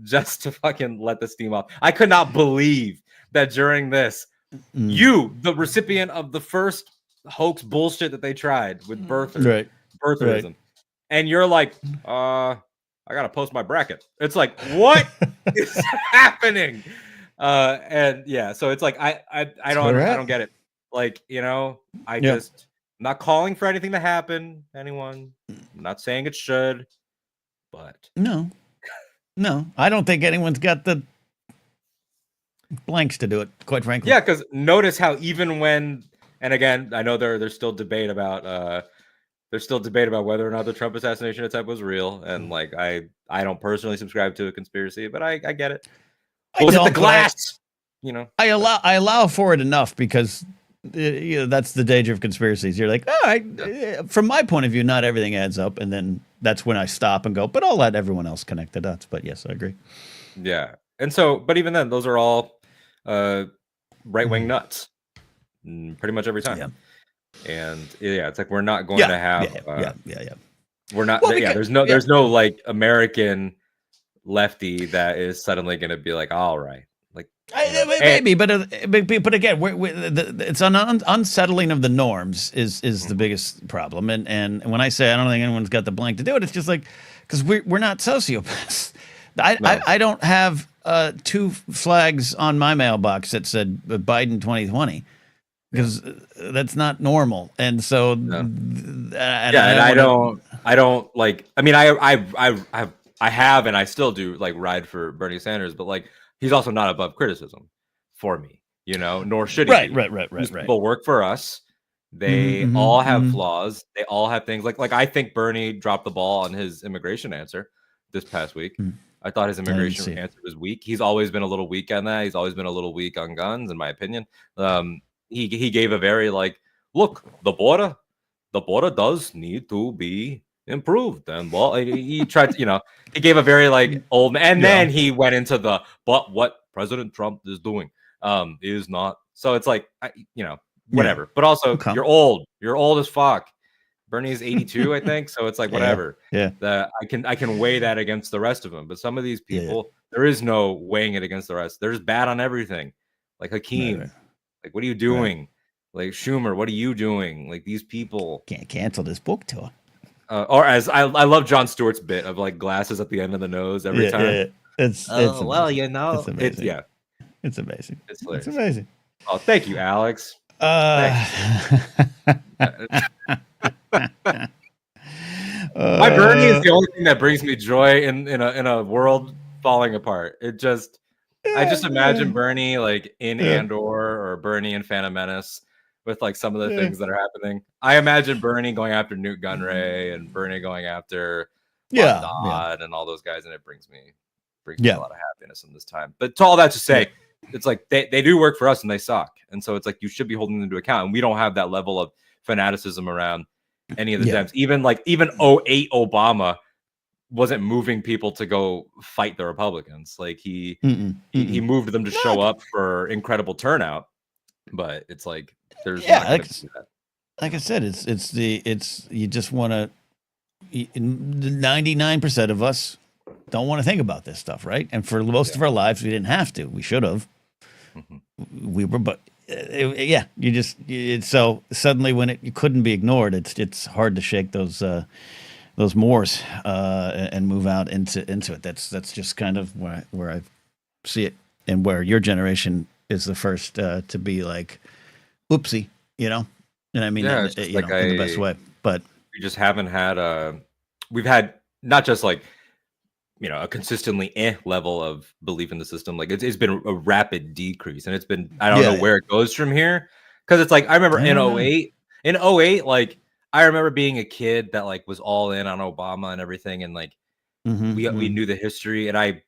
just to fucking let the steam off. I could not believe that during this, you, the recipient of the first hoax bullshit that they tried with Right. birtherism, and you're like, I gotta post my bracket. It's like, what is happening? And yeah, so it's like I don't get it. Like, you know, I'm not calling for anything to happen. Anyone? I'm not saying it should, but no, I don't think anyone's got the blanks to do it, quite frankly. Yeah, because notice how even when, and again, I know there's still debate about whether or not the Trump assassination attempt was real, and like I don't personally subscribe to a conspiracy, but I get it. Was it the glass? I allow for it enough because that's the danger of conspiracies. You're like, from my point of view, not everything adds up, and then that's when I stop and go, but I'll let everyone else connect the dots. But yes, I agree. Yeah, and so, but even then, those are all right-wing nuts, pretty much every time. Yeah. And yeah, it's like we're not going to have. We're not. Well, there's no like American lefty that is suddenly going to be like, all right. Like, maybe, but again, it's unsettling of the norms is the biggest problem. And when I say I don't think anyone's got the blank to do it, it's just like because we're not sociopaths. I don't have 2 flags on my mailbox that said Biden 2020 because that's not normal. And so and I don't like. I mean, I have and I still do like ride for Bernie Sanders, but like. He's also not above criticism for me, nor should he be. Right. These people work for us. They all have flaws. They all have things like I think Bernie dropped the ball on his immigration answer this past week. I thought his immigration answer was weak. He's always been a little weak on that. He's always been a little weak on guns, in my opinion. He gave a very like, look, the border does need to be improved, and well, he tried to, he gave a very like old, and then he went into but what President Trump is doing is not. So it's like, whatever. But also, you're old as fuck. Bernie is 82, I think. So it's like whatever. I can weigh that against the rest of them. But some of these people, there is no weighing it against the rest. They're just bad on everything. Like Hakeem, like what are you doing? Like Schumer, what are you doing? Like these people can't cancel this book tour. Or as I love Jon Stewart's bit of like glasses at the end of the nose every time. Yeah. It's well, it's amazing. It's amazing. It's amazing. Oh, thank you, Alex. My Bernie is the only thing that brings me joy in a world falling apart. I just imagine Bernie like in Andor or Bernie in Phantom Menace. With like some of the things that are happening, I imagine Bernie going after Newt Gunray and Bernie going after Dodd and all those guys, and it brings me a lot of happiness in this time. But to all that to say, it's like they do work for us and they suck, and so it's like you should be holding them to account. And we don't have that level of fanaticism around any of the Dems. Even 08 Obama wasn't moving people to go fight the Republicans. Like he moved them to show up for incredible turnout, but it's like. There's like I said, it's you just want to. 99% of us don't want to think about this stuff, right? And for most of our lives, we didn't have to. We should have. We were, but so suddenly when you couldn't be ignored, it's hard to shake those mores and move out into it. That's just kind of where I see it, and where your generation is the first to be like. Oopsie, and I mean, in the best way. But we just haven't had we've had not just like, a consistently level of belief in the system. Like it's been a rapid decrease, and it's been, I don't know where it goes from here. Cause it's like, I remember in 08, like I remember being a kid that like was all in on Obama and everything. And like, we knew the history and I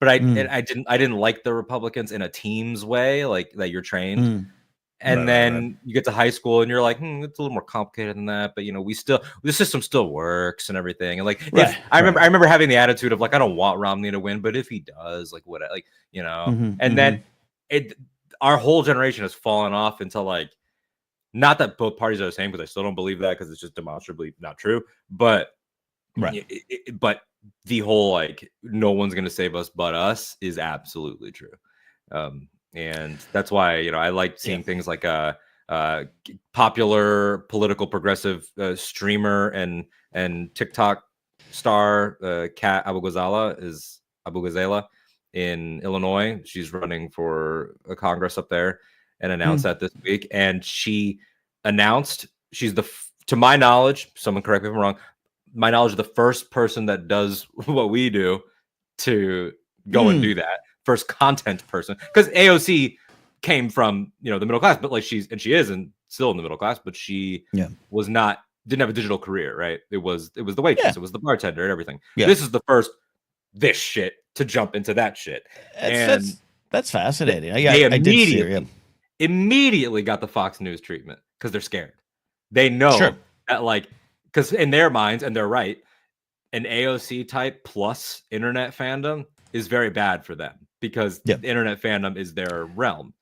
didn't like the Republicans in a team's way, like that you're trained. And then you get to high school and you're like, it's a little more complicated than that. But, the system still works and everything. And like, I remember having the attitude of like, I don't want Romney to win, but if he does, like, what, like, and then our whole generation has fallen off into like, not that both parties are the same, because I still don't believe that because it's just demonstrably not true. But, but the whole like, no one's going to save us but us is absolutely true. And that's why, I like seeing things like popular political progressive streamer and TikTok star Kat Abu Ghazala in Illinois. She's running for a Congress up there and announced that this week. And she announced she's to my knowledge, someone correct me if I'm wrong, my knowledge, the first person that does what we do to go and do that. First content person, because AOC came from the middle class, but like she is still in the middle class, but she was not, didn't have a digital career, right? It was the waitress, it was the bartender and everything. This is the first this shit to jump into that shit. That's fascinating. They immediately got the Fox News treatment because they're scared. They know that, like, because in their minds, and they're right, an AOC type plus internet fandom is very bad for them because the internet fandom is their realm.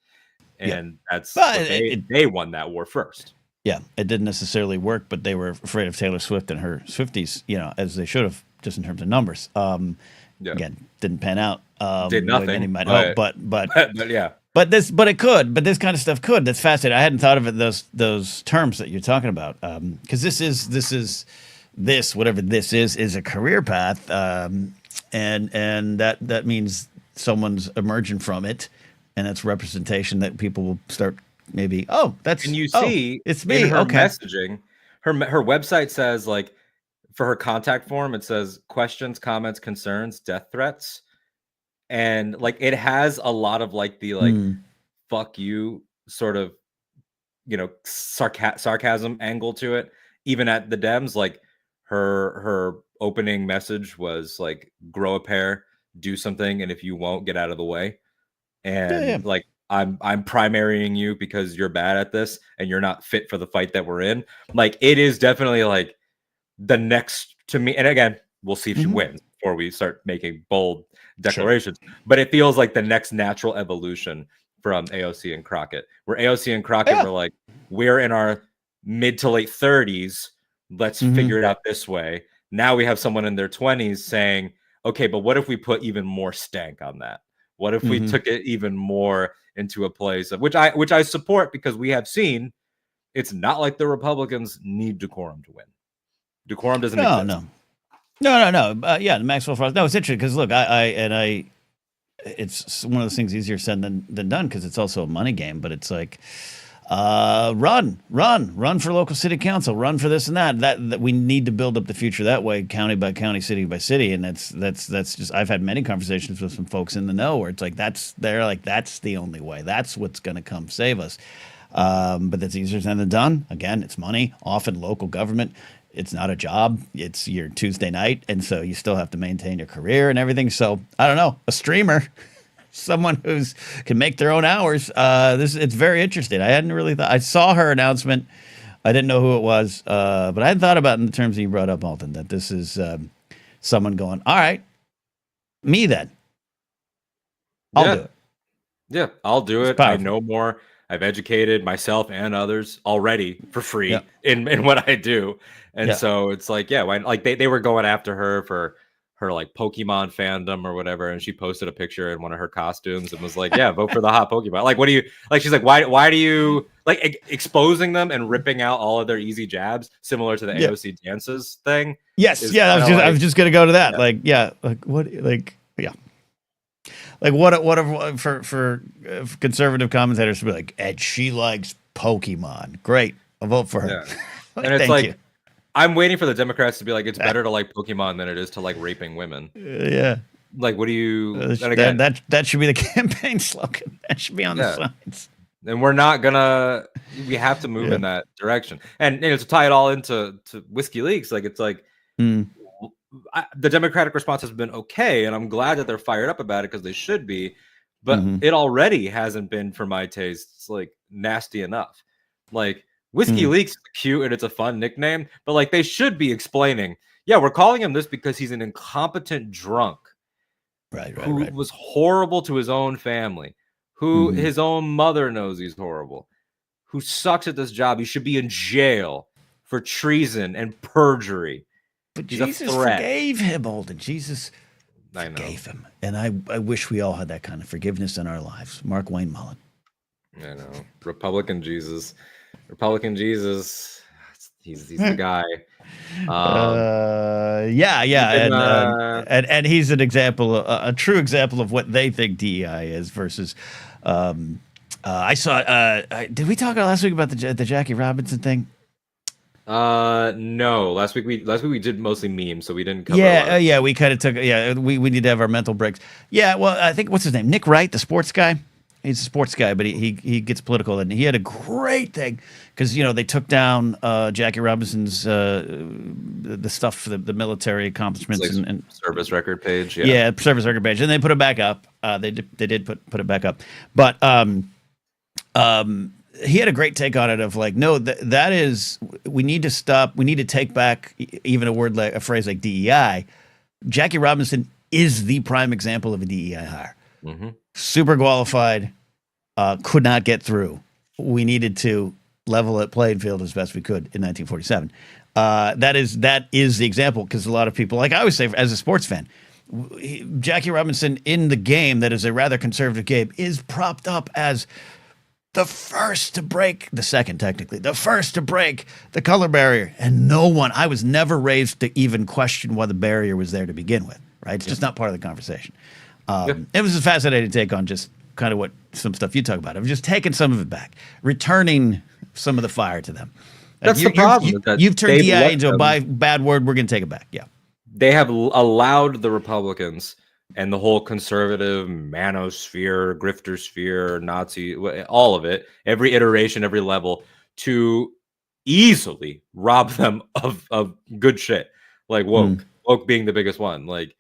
And that's they won that war first. Yeah, it didn't necessarily work, but they were afraid of Taylor Swift and her Swifties, as they should have, just in terms of numbers. Again, didn't pan out. Did nothing. Any might hope, but yeah. But this kind of stuff could. That's fascinating. I hadn't thought of it those terms that you're talking about, because this whatever this is a career path, and that means someone's emerging from it, and that's representation that people will start maybe. Oh, that's and you see it's me. In her messaging, her website says, like, for her contact form, it says questions, comments, concerns, death threats. And like it has a lot of like the fuck you sort of sarcasm angle to it. Even at the Dems, like her opening message was like, grow a pair, do something, and if you won't, get out of the way. And like I'm primarying you because you're bad at this and you're not fit for the fight that we're in. Like it is definitely like the next to me. And again, we'll see if she wins before we start making bold declarations. But it feels like the next natural evolution from AOC and Crockett, where AOC and Crockett were like, we're in our mid to late 30s. Let's figure it out this way. Now we have someone in their 20s saying, okay, but what if we put even more stank on that? What if we took it even more into a place of which I support, because we have seen it's not like the Republicans need decorum to win. Decorum doesn't exist. No. Yeah, the Maxwell Frost. No, it's interesting because look, it's one of those things easier said than done because it's also a money game. But it's like, run for local city council, run for this and that. That we need to build up the future that way, county by county, city by city, and that's just. I've had many conversations with some folks in the know where it's like that's the only way. That's what's going to come save us. But that's easier said than done. Again, it's money. Often local government. It's not a job. It's your Tuesday night. And so you still have to maintain your career and everything. So I don't know, a streamer, someone who's can make their own hours. It's very interesting. I hadn't really thought. I saw her announcement. I didn't know who it was, but I hadn't thought about it in the terms that you brought up, Alden, that this is someone going, all right, me then. I'll do it. Yeah, I'll do it. I know more. I've educated myself and others already for free in what I do. And so it's like, like they were going after her for her like Pokemon fandom or whatever. And she posted a picture in one of her costumes and was like, vote for the hot Pokemon. Like, what do you like? She's like, why do you like exposing them and ripping out all of their easy jabs, similar to the AOC dances thing? Yes. Yeah. I was just going to go to that. Like what for conservative commentators to be like, and she likes Pokemon. Great. I'll vote for her. Yeah. And it's like, I'm waiting for the Democrats to be like, it's better to like Pokemon than it is to like raping women. Yeah. Like, what do you, that should be the campaign slogan. That should be on the signs. And we have to move in that direction. And to tie it all into Whiskeyleaks, like, it's like, the Democratic response has been okay, and I'm glad that they're fired up about it because they should be, but it already hasn't been, for my tastes, like nasty enough. Like Whiskeyleaks is cute and it's a fun nickname, but like they should be explaining, we're calling him this because he's an incompetent drunk, who was horrible to his own family, who his own mother knows he's horrible, who sucks at this job. He should be in jail for treason and perjury. But Jesus forgave him, Alden. Jesus forgave him. And I wish we all had that kind of forgiveness in our lives. Mark Wayne Mullen. I know. Republican Jesus. He's the guy. Yeah, Even, and he's an example, a true example of what they think DEI is versus. I saw. Did we talk last week about the Jackie Robinson thing? No. Last week we did mostly memes, so we didn't cover. Yeah, we kind of took. Yeah, we need to have our mental breaks. Yeah, well, I think what's his name, Nick Wright, the sports guy. He's a sports guy, but he gets political, and he had a great thing because they took down Jackie Robinson's the stuff for the military accomplishments like and service record page. Yeah, service record page, and they put it back up. They did put it back up, but he had a great take on it of like, no, that is, we need to stop. We need to take back even a phrase like DEI. Jackie Robinson is the prime example of a DEI hire. Mm-hmm. Super qualified, could not get through. We needed to level the playing field as best we could in 1947. That is the example, because a lot of people, like I always say, as a sports fan, Jackie Robinson in the game that is a rather conservative game is propped up as the first to break, the second technically, the first to break the color barrier. And I was never raised to even question why the barrier was there to begin with, right? It's just not part of the conversation. It was a fascinating take on just kind of what some stuff you talk about. I'm just taking some of it back, returning some of the fire to them. That's the problem. You've turned DI into a bad word. We're going to take it back. Yeah. They have allowed the Republicans and the whole conservative manosphere, grifter sphere, Nazi, all of it, every iteration, every level, to easily rob them of good shit. Like woke being the biggest one. Like,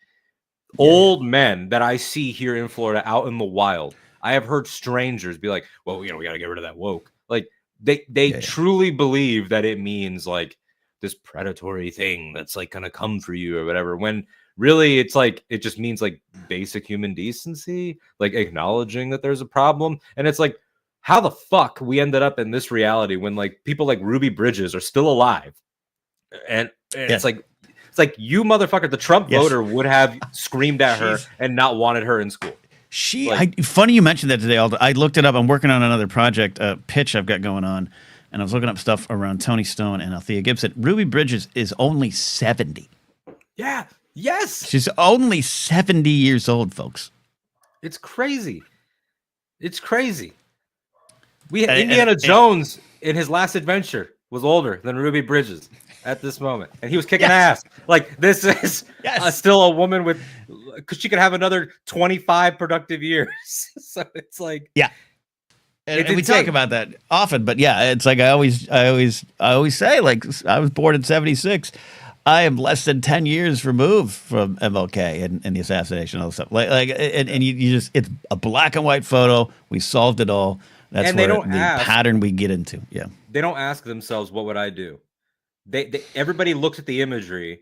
old men that I see here in Florida out in the wild, I have heard strangers be like, well, we got to get rid of that woke. Like they truly believe that it means like this predatory thing that's like going to come for you or whatever. When really it's like, it just means like basic human decency, like acknowledging that there's a problem. And it's like, how the fuck we ended up in this reality when like people like Ruby Bridges are still alive. And it's like, you motherfucker, the Trump voter would have screamed at her and not wanted her in school. Funny you mentioned that today. I looked it up. I'm working on another project, pitch I've got going on, and I was looking up stuff around Tony Stone and Althea Gibson. Ruby Bridges is only 70. Yeah. Yes. She's only 70 years old, folks. It's crazy. We had Indiana Jones in his last adventure was older than Ruby Bridges at this moment, and he was kicking ass. Like, this is still a woman because she could have another 25 productive years. So it's like, and we talk about that often, but it's like I always say, like, I was born in 76. I am less than 10 years removed from MLK and the assassination and all this stuff. And you just, it's a black and white photo. We solved it all. That's and where the pattern we get into. Yeah. They don't ask themselves, what would I do? Everybody looks at the imagery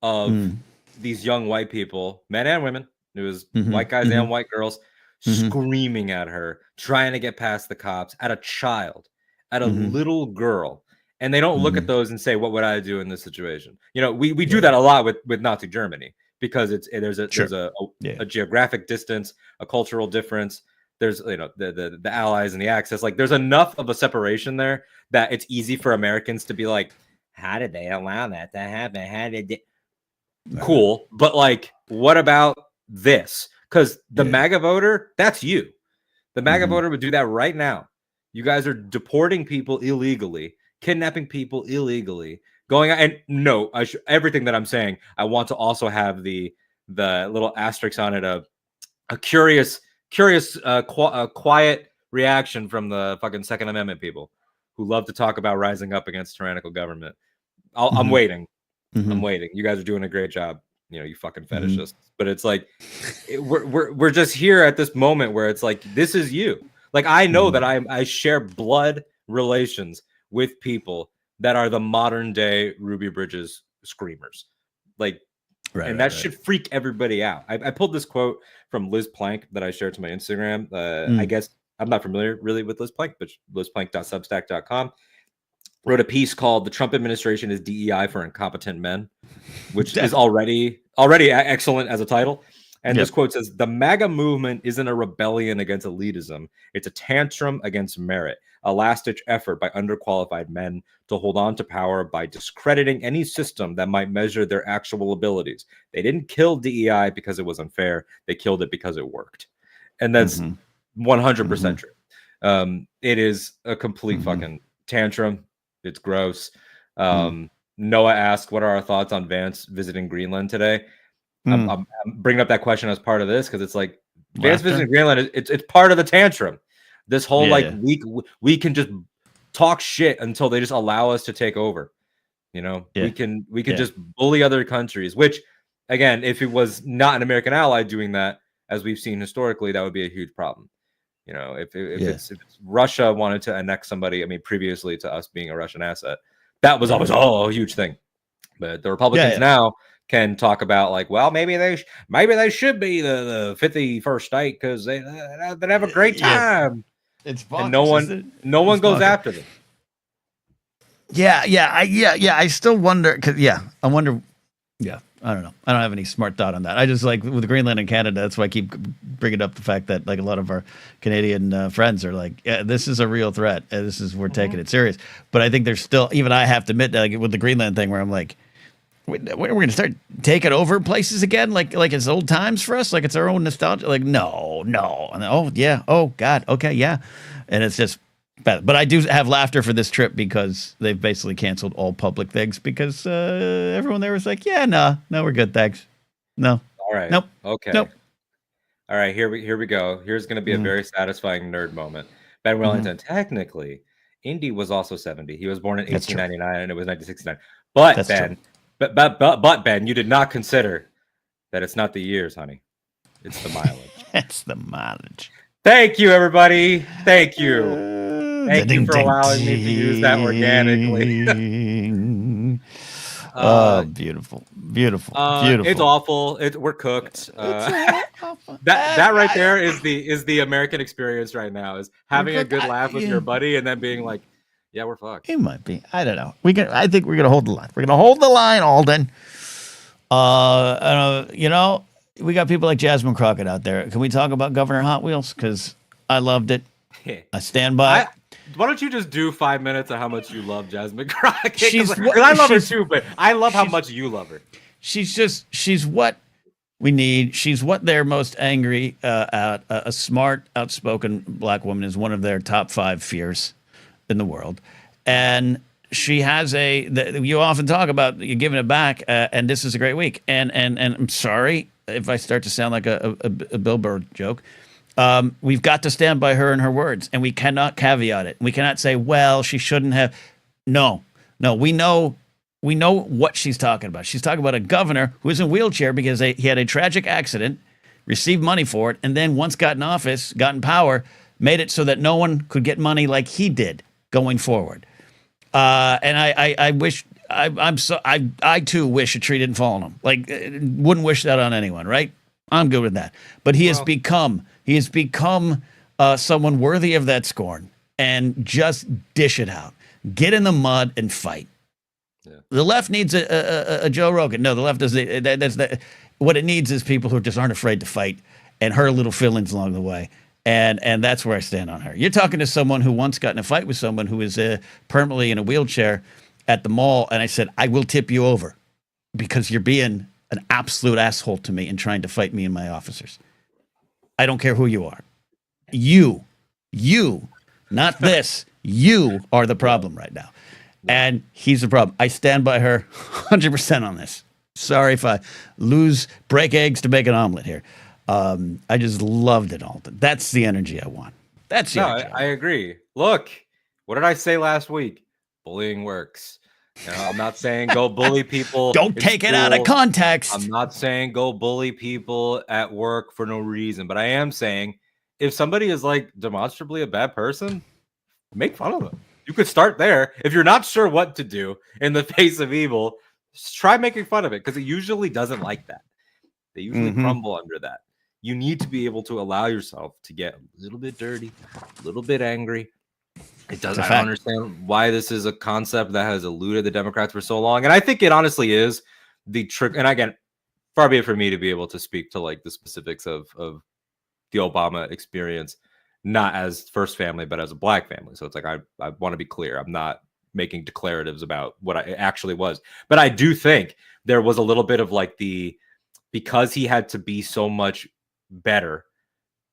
of these young white people, men and women. It was white guys and white girls screaming at her, trying to get past the cops, at a child, at a little girl. And they don't look at those and say, what would I do in this situation? We do that a lot with Nazi Germany, because there's a geographic distance, a cultural difference. There's the allies and the Axis. Like, there's enough of a separation there that it's easy for Americans to be like, how did they allow that to happen? How did they? Cool, but like, what about this? Because the MAGA voter, that's you. The MAGA voter would do that right now. You guys are deporting people illegally, kidnapping people illegally, going out. And no, everything that I'm saying, I want to also have the little asterisk on it of a curious, quiet reaction from the fucking Second Amendment people who love to talk about rising up against tyrannical government. I'm waiting. I'm waiting. You guys are doing a great job. You fucking fetishists. But it's like, we're just here at this moment where it's like, this is you. Like, I know that I share blood relations with people that are the modern day Ruby Bridges screamers. Like, that should freak everybody out. I pulled this quote from Liz Plank that I shared to my Instagram. I guess I'm not familiar really with Liz Plank, but lizplank.substack.com wrote a piece called "The Trump Administration is DEI for Incompetent Men," which is already excellent as a title. And this quote says, the MAGA movement isn't a rebellion against elitism. It's a tantrum against merit, a last-ditch effort by underqualified men to hold on to power by discrediting any system that might measure their actual abilities. They didn't kill DEI because it was unfair. They killed it because it worked. And that's 100% true. It is a complete fucking tantrum. It's gross. Noah asked, what are our thoughts on Vance visiting Greenland today? I'm bringing up that question as part of this because it's like Vance visiting Greenland. It's part of the tantrum. This whole we can just talk shit until they just allow us to take over. You know, we can just bully other countries. Which, again, if it was not an American ally doing that, as we've seen historically, that would be a huge problem. You know, if it's Russia wanted to annex somebody, I mean, previously to us being a Russian asset, that was always a huge thing. But the Republicans now can talk about like, well, maybe they should be the 51st state because they have a great time. It's fun. And no one goes after them. I still wonder because I wonder. Yeah, I don't know. I don't have any smart thought on that. I just like with Greenland and Canada. That's why I keep bringing up the fact that like a lot of our Canadian friends are like, yeah, this is a real threat. We're taking it serious. But I think there's still, even I have to admit that like, with the Greenland thing where I'm like, we're going to start taking over places again, like it's old times for us, like it's our own nostalgia. Like no, and oh God, okay, yeah, and it's just bad. But I do have laughter for this trip because they've basically canceled all public things because everyone there was like, yeah, no, we're good, thanks. No, all right, nope, okay, nope. All right, here we go. Here's going to be a very satisfying nerd moment. Ben Wellington, technically, Indy was also 70. He was born in 1899, and it was 1969. But that's Ben. True. But Ben, you did not consider that it's not the years, honey. It's the mileage. It's the mileage. Thank you, everybody. Thank you. Thank you for allowing me to use that organically. Beautiful. It's awful. We're cooked. That right there is the American experience right now. Is having a good laugh with your buddy and then being like, yeah, we're fucked. It might be. I don't know. I think we're gonna hold the line. We're gonna hold the line, Alden. You know, we got people like Jasmine Crockett out there. Can we talk about Governor Hot Wheels? Because I loved it. I stand by it. Why don't you just do 5 minutes of how much you love Jasmine Crockett? Because I love her too, but I love how much you love her. She's what we need. She's what they're most angry at. A smart, outspoken black woman is one of their top 5 fears in the world, and she has you often talk about you giving it back, and this is a great week. And I'm sorry if I start to sound like a Bill Burr joke. We've got to stand by her and her words, and we cannot caveat it. We cannot say, well, she shouldn't have. No, we know what she's talking about. She's talking about a governor who is in a wheelchair because he had a tragic accident, received money for it, and then once got in office, got in power, made it so that no one could get money like he did going forward. And I wish I too wish a tree didn't fall on him. Like, wouldn't wish that on anyone, right? I'm good with that. But he has become someone worthy of that scorn, and just dish it out. Get in the mud and fight. Yeah. The left needs a Joe Rogan. No, the left doesn't. What it needs is people who just aren't afraid to fight and hurt little feelings along the way. And that's where I stand on her. You're talking to someone who once got in a fight with someone who is permanently in a wheelchair at the mall, and I said, I will tip you over because you're being an absolute asshole to me and trying to fight me and my officers. I don't care who you are. You, not this. You are the problem right now. And he's the problem. I stand by her 100% on this. Sorry if I break eggs to make an omelet here. I just loved it, Alden. That's the energy I want. That's the energy. I agree. Look, what did I say last week? Bullying works. I'm not saying go bully people. Don't take it out of context. I'm not saying go bully people at work for no reason, but I am saying if somebody is like demonstrably a bad person, make fun of them. You could start there. If you're not sure what to do in the face of evil, just try making fun of it because it usually doesn't like that. They usually crumble under that. You need to be able to allow yourself to get a little bit dirty, a little bit angry. It doesn't. I don't understand why this is a concept that has eluded the Democrats for so long. And I think it honestly is the trick. And again, far be it for me to be able to speak to like the specifics of the Obama experience, not as first family, but as a Black family. So it's like, I want to be clear. I'm not making declaratives about what I actually was, but I do think there was a little bit of like because he had to be so much better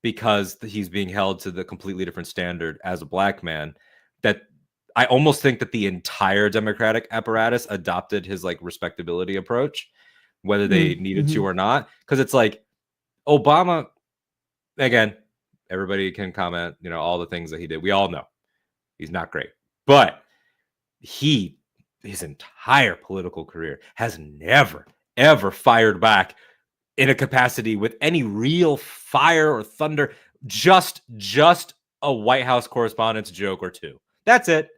because he's being held to the completely different standard as a Black man, that I almost think that the entire Democratic apparatus adopted his like respectability approach, whether they needed to or not. Because it's like Obama, again, everybody can comment, all the things that he did. We all know he's not great, but his entire political career has never, ever fired back in a capacity with any real fire or thunder, just a White House correspondence joke or two. That's it.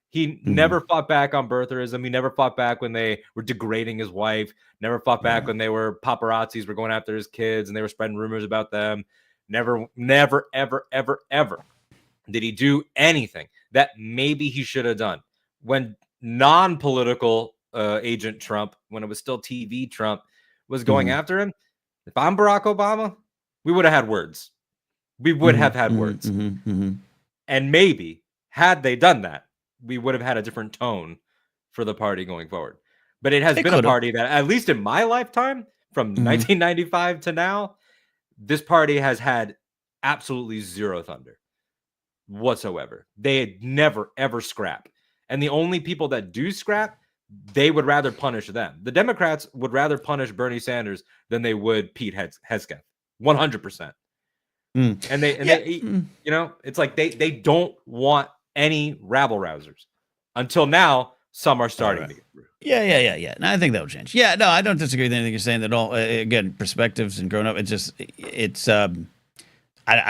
He never fought back on birtherism. He never fought back when they were degrading his wife. Never fought back when they were paparazzis were going after his kids and they were spreading rumors about them. Never, ever, ever, ever did he do anything that maybe he should have done. When non-political agent Trump, when it was still TV Trump, was going after him, if I'm Barack Obama, we would have had words. We would have had words. And maybe, had they done that, we would have had a different tone for the party going forward. But it has been a party that, at least in my lifetime, from 1995 to now, this party has had absolutely zero thunder whatsoever. They never, ever scrap. And the only people that do scrap, they would rather punish them. The Democrats would rather punish Bernie Sanders than they would Pete Hegseth. 100%. And they, it's like they don't want any rabble rousers. Until now, some are starting to get through. Yeah. And I think that will change. Yeah, no, I don't disagree with anything you're saying at all. Again, perspectives and growing up, I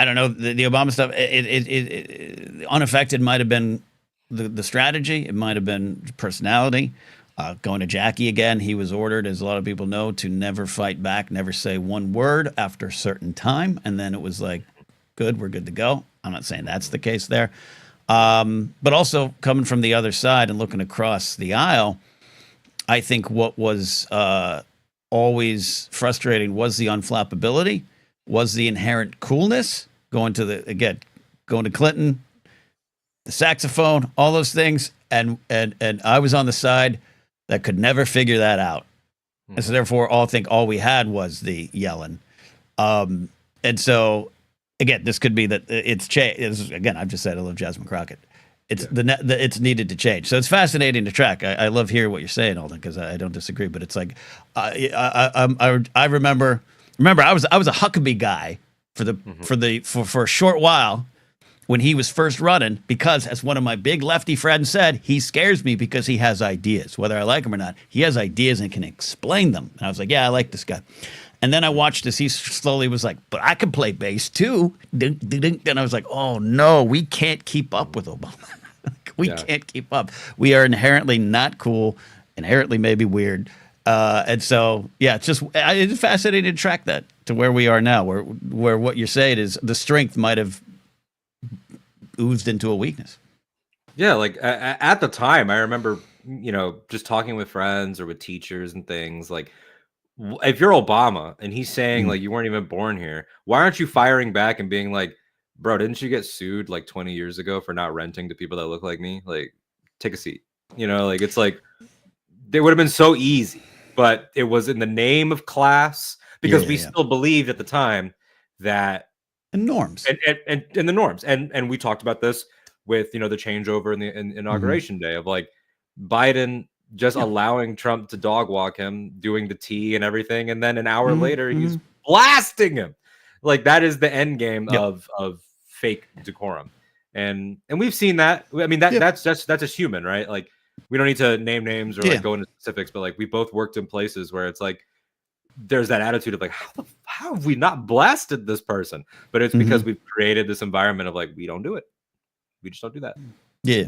don't know, the Obama stuff, it unaffected might have been the strategy. It might have been personality. Going to Jackie again, he was ordered, as a lot of people know, to never fight back, never say one word after a certain time. And then it was like, good, we're good to go. I'm not saying that's the case there. But also coming from the other side and looking across the aisle, I think what was always frustrating was the unflappability, was the inherent coolness, going to Clinton, the saxophone, all those things. And I was on the side that could never figure that out. And so therefore all we had was the yelling. And so again, this could be that it's changed. Again, I've just said I love Jasmine Crockett. It's it's needed to change. So it's fascinating to track. I love hearing what you're saying, Alden, because I don't disagree. But it's like I remember I was a Huckabee guy for a short while when he was first running, because, as one of my big lefty friends said, he scares me because he has ideas, whether I like him or not. He has ideas and can explain them. And I was like, yeah, I like this guy. And then I watched as he slowly was like, but I can play bass too. Then I was like, oh no, we can't keep up with Obama. We can't keep up. We are inherently not cool, inherently maybe weird. And so, yeah, it's fascinating to track that to where we are now, where what you're saying is the strength might have oozed into a weakness. Yeah, like at the time, I remember, just talking with friends or with teachers and things like, if you're Obama and he's saying like you weren't even born here, why aren't you firing back and being like, bro, didn't you get sued like 20 years ago for not renting to people that look like me? Like, take a seat. Like it's like they would have been so easy, but it was in the name of class, because we still believed at the time that norms and the norms. And we talked about this with, the changeover in the inauguration day of like Biden just allowing Trump to dog walk him, doing the tea and everything. And then an hour later, he's blasting him. Like, that is the end game of fake decorum. And we've seen that. I mean, that's just human, right? Like, we don't need to name names or like go into specifics, but like we both worked in places where it's like, there's that attitude of like, how have we not blasted this person? But it's because we've created this environment of like, we don't do it. We just don't do that. Yeah.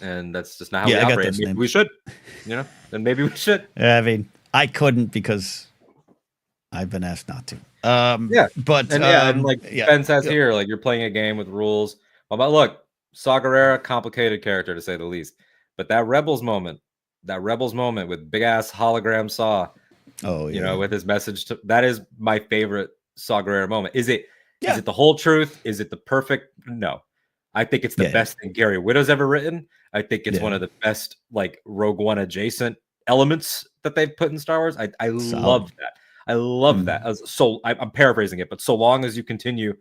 And that's just not how we operate. Maybe we should, then maybe we should. I mean, I couldn't because I've been asked not to. But Ben says here, like, you're playing a game with rules. But look, Saw Gerrera, complicated character to say the least. But that Rebels moment with big ass hologram Saw, Oh, yeah. You know, with his message. That is my favorite Saw Gerrera moment. Is it Yeah. the whole truth? Is it the perfect? No. I think it's the best thing Gary Whitta's ever written. I think it's one of the best, like, Rogue One adjacent elements that they've put in Star Wars. I love that. I love that. So I'm paraphrasing it, but so long as you continue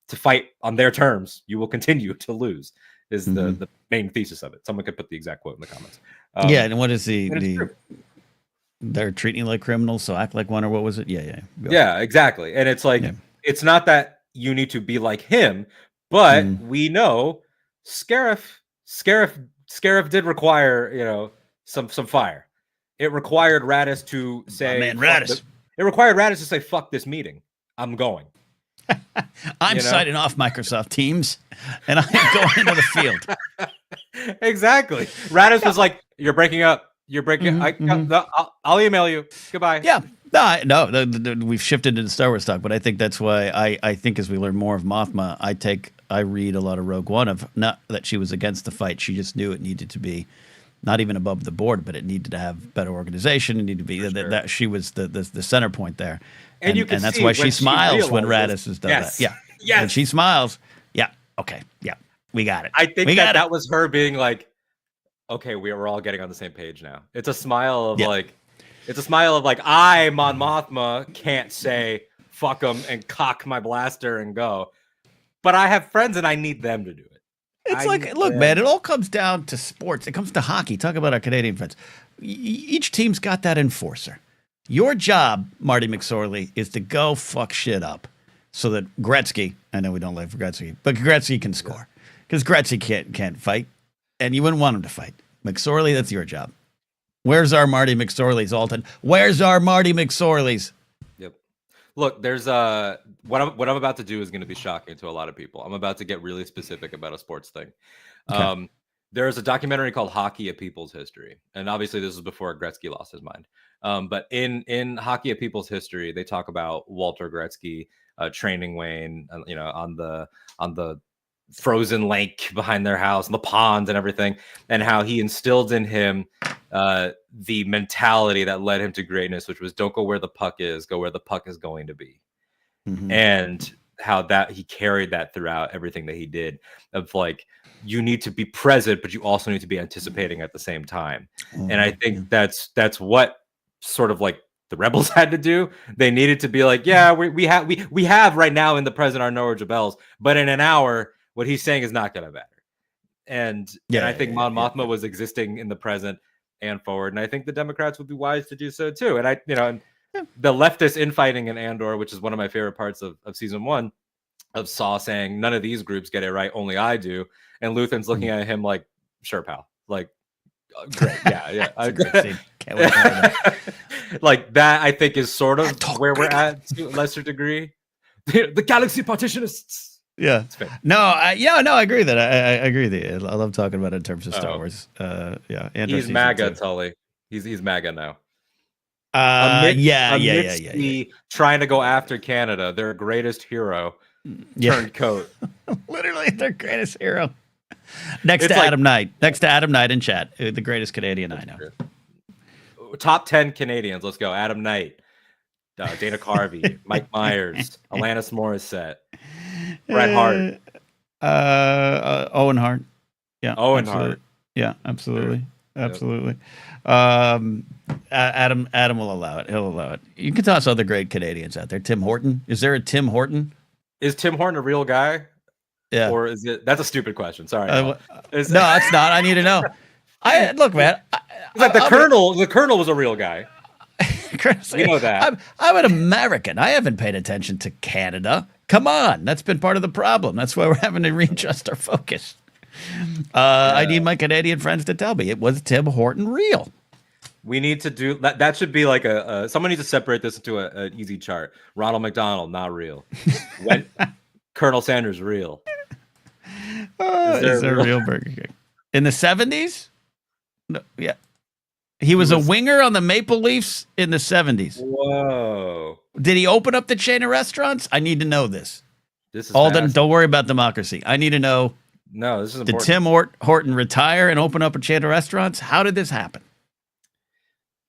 to fight on their terms, you will continue to lose. Is the main thesis of it. Someone could put the exact quote in the comments. And what is they're treating you like criminals, so act like one, or what was it? Yeah, exactly. And it's like it's not that you need to be like him, but we know Scarif did require, you know, some fire. It required Radis to say, it required Radis to say, "Fuck this meeting. I'm going. I'm signing off Microsoft Teams, and I'm going into the field." Exactly. Radis was like, "You're breaking up. You're breaking. I'll email you. Goodbye." Yeah. No, we've shifted into Star Wars talk, but I think that's why I think as we learn more of Mothma, I read a lot of Rogue One of not that she was against the fight. She just knew it needed to be not even above the board, but it needed to have better organization. It needed to be that she was the center point there. And that's why she smiles when Radis has done that. Yeah. Yes. When she smiles. Yeah. Okay. Yeah. We got it. I think that was her being like, okay, we're all getting on the same page now. It's a smile of I, Mon Mothma, can't say fuck them and cock my blaster and go. But I have friends and I need them to do it. It's look, man, it all comes down to sports. It comes to hockey. Talk about our Canadian friends. Each team's got that enforcer. Your job, Marty McSorley, is to go fuck shit up so that Gretzky, I know we don't like for Gretzky, but Gretzky can score. Because Gretzky can't fight, and you wouldn't want him to fight. McSorley, that's your job. Where's our Marty McSorleys, Alton? Where's our Marty McSorleys? Yep. Look, there's what I'm about to do is going to be shocking to a lot of people. I'm about to get really specific about a sports thing. Okay. There's a documentary called Hockey: A People's History. And obviously this is before Gretzky lost his mind. But in Hockey: A People's History, they talk about Walter Gretzky training Wayne, you know, on the frozen lake behind their house and the ponds and everything, and how he instilled in him the mentality that led him to greatness, which was don't go where the puck is, go where the puck is going to be. And how that he carried that throughout everything that he did, of like, you need to be present, but you also need to be anticipating at the same time. And I think that's what sort of like the rebels had to do. They needed to be like, yeah, we have right now in the present our Norwich Rebels, but in an hour, what he's saying is not going to matter. And I think Mon Mothma was existing in the present and forward. And I think the Democrats would be wise to do so too. And the leftist infighting in Andor, which is one of my favorite parts of season 1, of Saw saying, none of these groups get it right, only I do. And Luthen's looking at him like, sure, pal. Like, great. Yeah. Like that, I think, is sort of where we're at to a lesser degree. The galaxy partitionists. Yeah. No, I agree with that. I agree with you. I love talking about it in terms of Star Wars. Yeah. Andor he's MAGA, Tully. He's MAGA now. Yeah. Trying to go after Canada, their greatest hero, turned coat. Literally their greatest hero. Next to Adam Knight in chat, the greatest Canadian I know. Top 10 Canadians. Let's go. Adam Knight, Dana Carvey, Mike Myers, Alanis Morissette, Bret Hart, Owen Hart. Yeah, Owen Hart. Yeah, absolutely. Absolutely. Adam will allow it. He'll allow it. You can toss other great Canadians out there. Tim Horton. Is there a Tim Horton? Is Tim Horton a real guy? Yeah. Or is it? That's a stupid question. Sorry. No, it's not. I need to know. Look, man. The Colonel. The Colonel was a real guy. You know that. I'm an American. I haven't paid attention to Canada. Come on. That's been part of the problem. That's why we're having to readjust our focus. I need my Canadian friends to tell me, it was Tim Horton real? We need to do that. That should be like someone needs to separate this into an easy chart. Ronald McDonald, not real. Colonel Sanders, real. Is there a real Burger King in the 70s? No, yeah, he was a winger on the Maple Leafs in the 70s. Whoa! Did he open up the chain of restaurants? I need to know this. This is Alden. Don't worry about democracy. I need to know. No, this is important. Did Tim Horton retire and open up a chain of restaurants? How did this happen?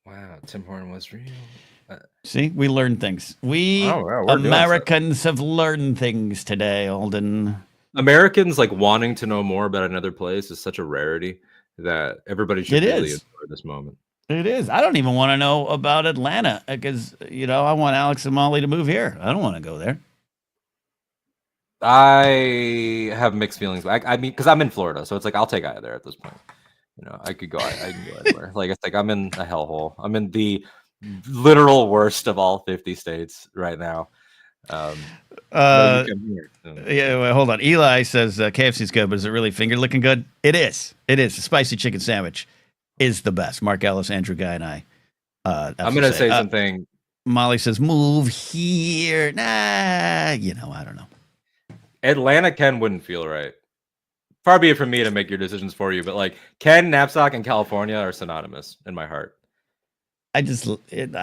Wow, Tim Horton was real. See, we learn things. We we're Americans have learned things today, Alden. Americans like wanting to know more about another place is such a rarity that everybody should really enjoy this moment. It is. I don't even want to know about Atlanta because, I want Alex and Molly to move here. I don't want to go there. I have mixed feelings. I mean, because I'm in Florida, so it's like I'll take either at this point. I can go anywhere. Like it's like I'm in a hellhole. I'm in the literal worst of all 50 states right now. Yeah, wait, hold on. Eli says KFC's good, but is it really finger looking good? It is. It is. The spicy chicken sandwich is the best. Mark Ellis, Andrew Guy, and I. I'm going to say something. Molly says, move here. Nah, I don't know. Atlanta, Ken wouldn't feel right. Far be it from me to make your decisions for you, but like Ken, Knapsack, and California are synonymous in my heart. I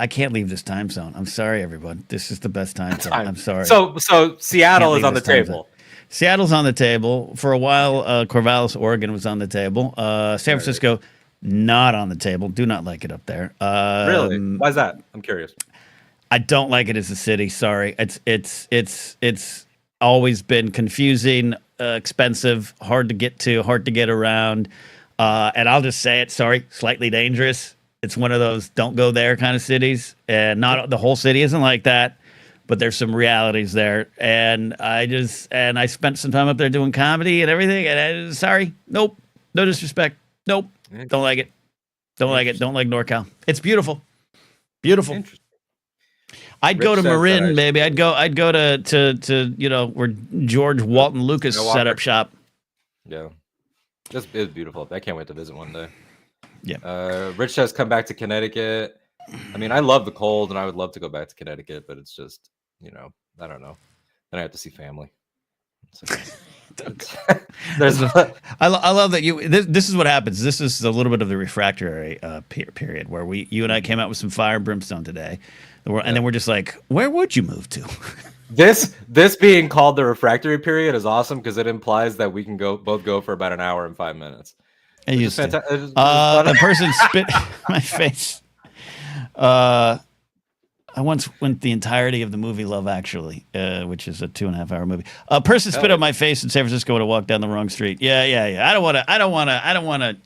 can't leave this time zone. I'm sorry, everyone. This is the best time zone. I'm sorry. So Seattle is on the table. Seattle's on the table. For a while, Corvallis, Oregon was on the table. San Francisco, not on the table. Do not like it up there. Really? Why is that? I'm curious. I don't like it as a city. Sorry. It's always been confusing, expensive, hard to get to, hard to get around. And I'll just say it, sorry, slightly dangerous. It's one of those don't go there kind of cities. And not the whole city isn't like that, but there's some realities there. And I spent some time up there doing comedy and everything. And sorry, nope, no disrespect. Nope, don't like it. Don't like it. Don't like NorCal. It's beautiful. Beautiful. I'd go to Marin, maybe. I'd go to where George Walton Lucas set up shop. Yeah. It's beautiful. I can't wait to visit one day. Yeah. Rich says come back to Connecticut. I mean, I love the cold and I would love to go back to Connecticut, but it's just, I don't know. Then I have to see family. I love that this is what happens. This is a little bit of the refractory period where you and I came out with some fire and brimstone today. And then we're just like, where would you move to? This being called the refractory period is awesome because it implies that we can both go for about an hour and 5 minutes. The person spit in my face. I once went the entirety of the movie Love Actually, which is a 2.5 hour movie. A person spit on my face in San Francisco when I walked down the wrong street. Yeah. I don't want to.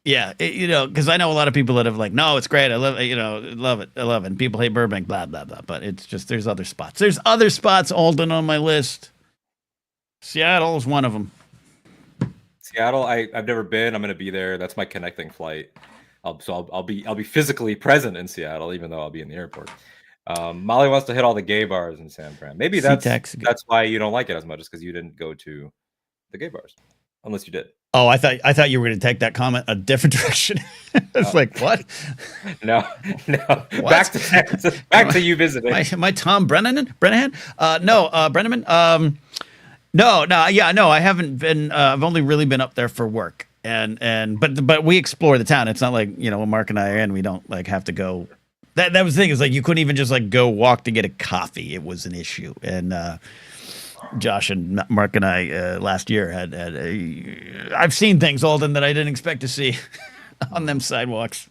Yeah, because I know a lot of people that have like, no, it's great. I love it. And people hate Burbank, blah, blah, blah. But it's just, there's other spots. There's other spots, Alden, on my list. Seattle is one of them. Seattle, I've never been. I'm going to be there. That's my connecting flight. I'll be physically present in Seattle, even though I'll be in the airport. Molly wants to hit all the gay bars in San Fran. Maybe that's why you don't like it as much, is because you didn't go to the gay bars, unless you did. Oh, I thought you were going to take that comment a different direction. It's like, what? No. What? Back to you visiting. Am I Tom Brennan? Brennan? No, Brenneman. No. Yeah, no, I haven't been. I've only really been up there for work, but we explore the town. It's not like when Mark and I are in, we don't like have to go. That was the thing, is like you couldn't even just like go walk to get a coffee. It was an issue, and Josh and Mark and I last year had I've seen things, Alden, that I didn't expect to see on them sidewalks.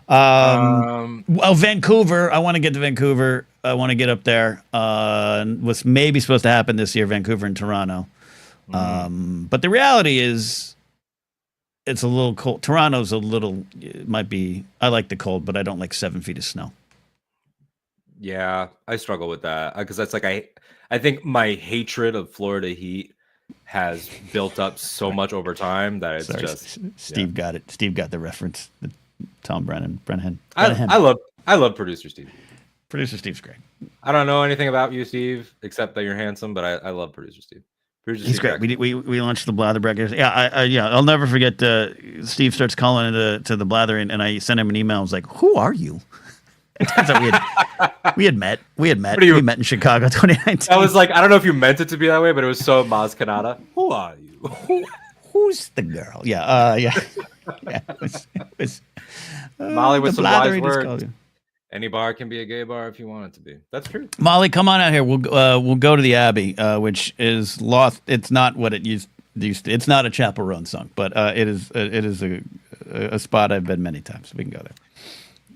Well, Vancouver, I want to get to Vancouver. I want to get up there. Was maybe supposed to happen this year, Vancouver and Toronto. But the reality is it's a little cold. Toronto's it might be, I like the cold, but I don't like 7 feet of snow. Yeah, I struggle with that because that's like I think my hatred of Florida heat has built up so much over time that it's Steve got it. Steve got the reference. Tom Brennan. I love producer Steve. Producer Steve's great. I don't know anything about you, Steve, except that you're handsome, but I love producer Steve. He's great. We launched the Blather Breakers. Yeah, I'll never forget. Steve starts calling to the Blather, and I sent him an email. I was like, "Who are you?" we had met. We met in Chicago 2019. I was like, I don't know if you meant it to be that way, but it was so Maz Kanata. Who are you? Who's the girl? Yeah. Molly with some wise words. Any bar can be a gay bar if you want it to be. That's true. Molly, come on out here. We'll go to the Abbey, which is lost. It's not what it used to. It's not a Chapel Roan song, but it is a spot I've been many times. We can go there.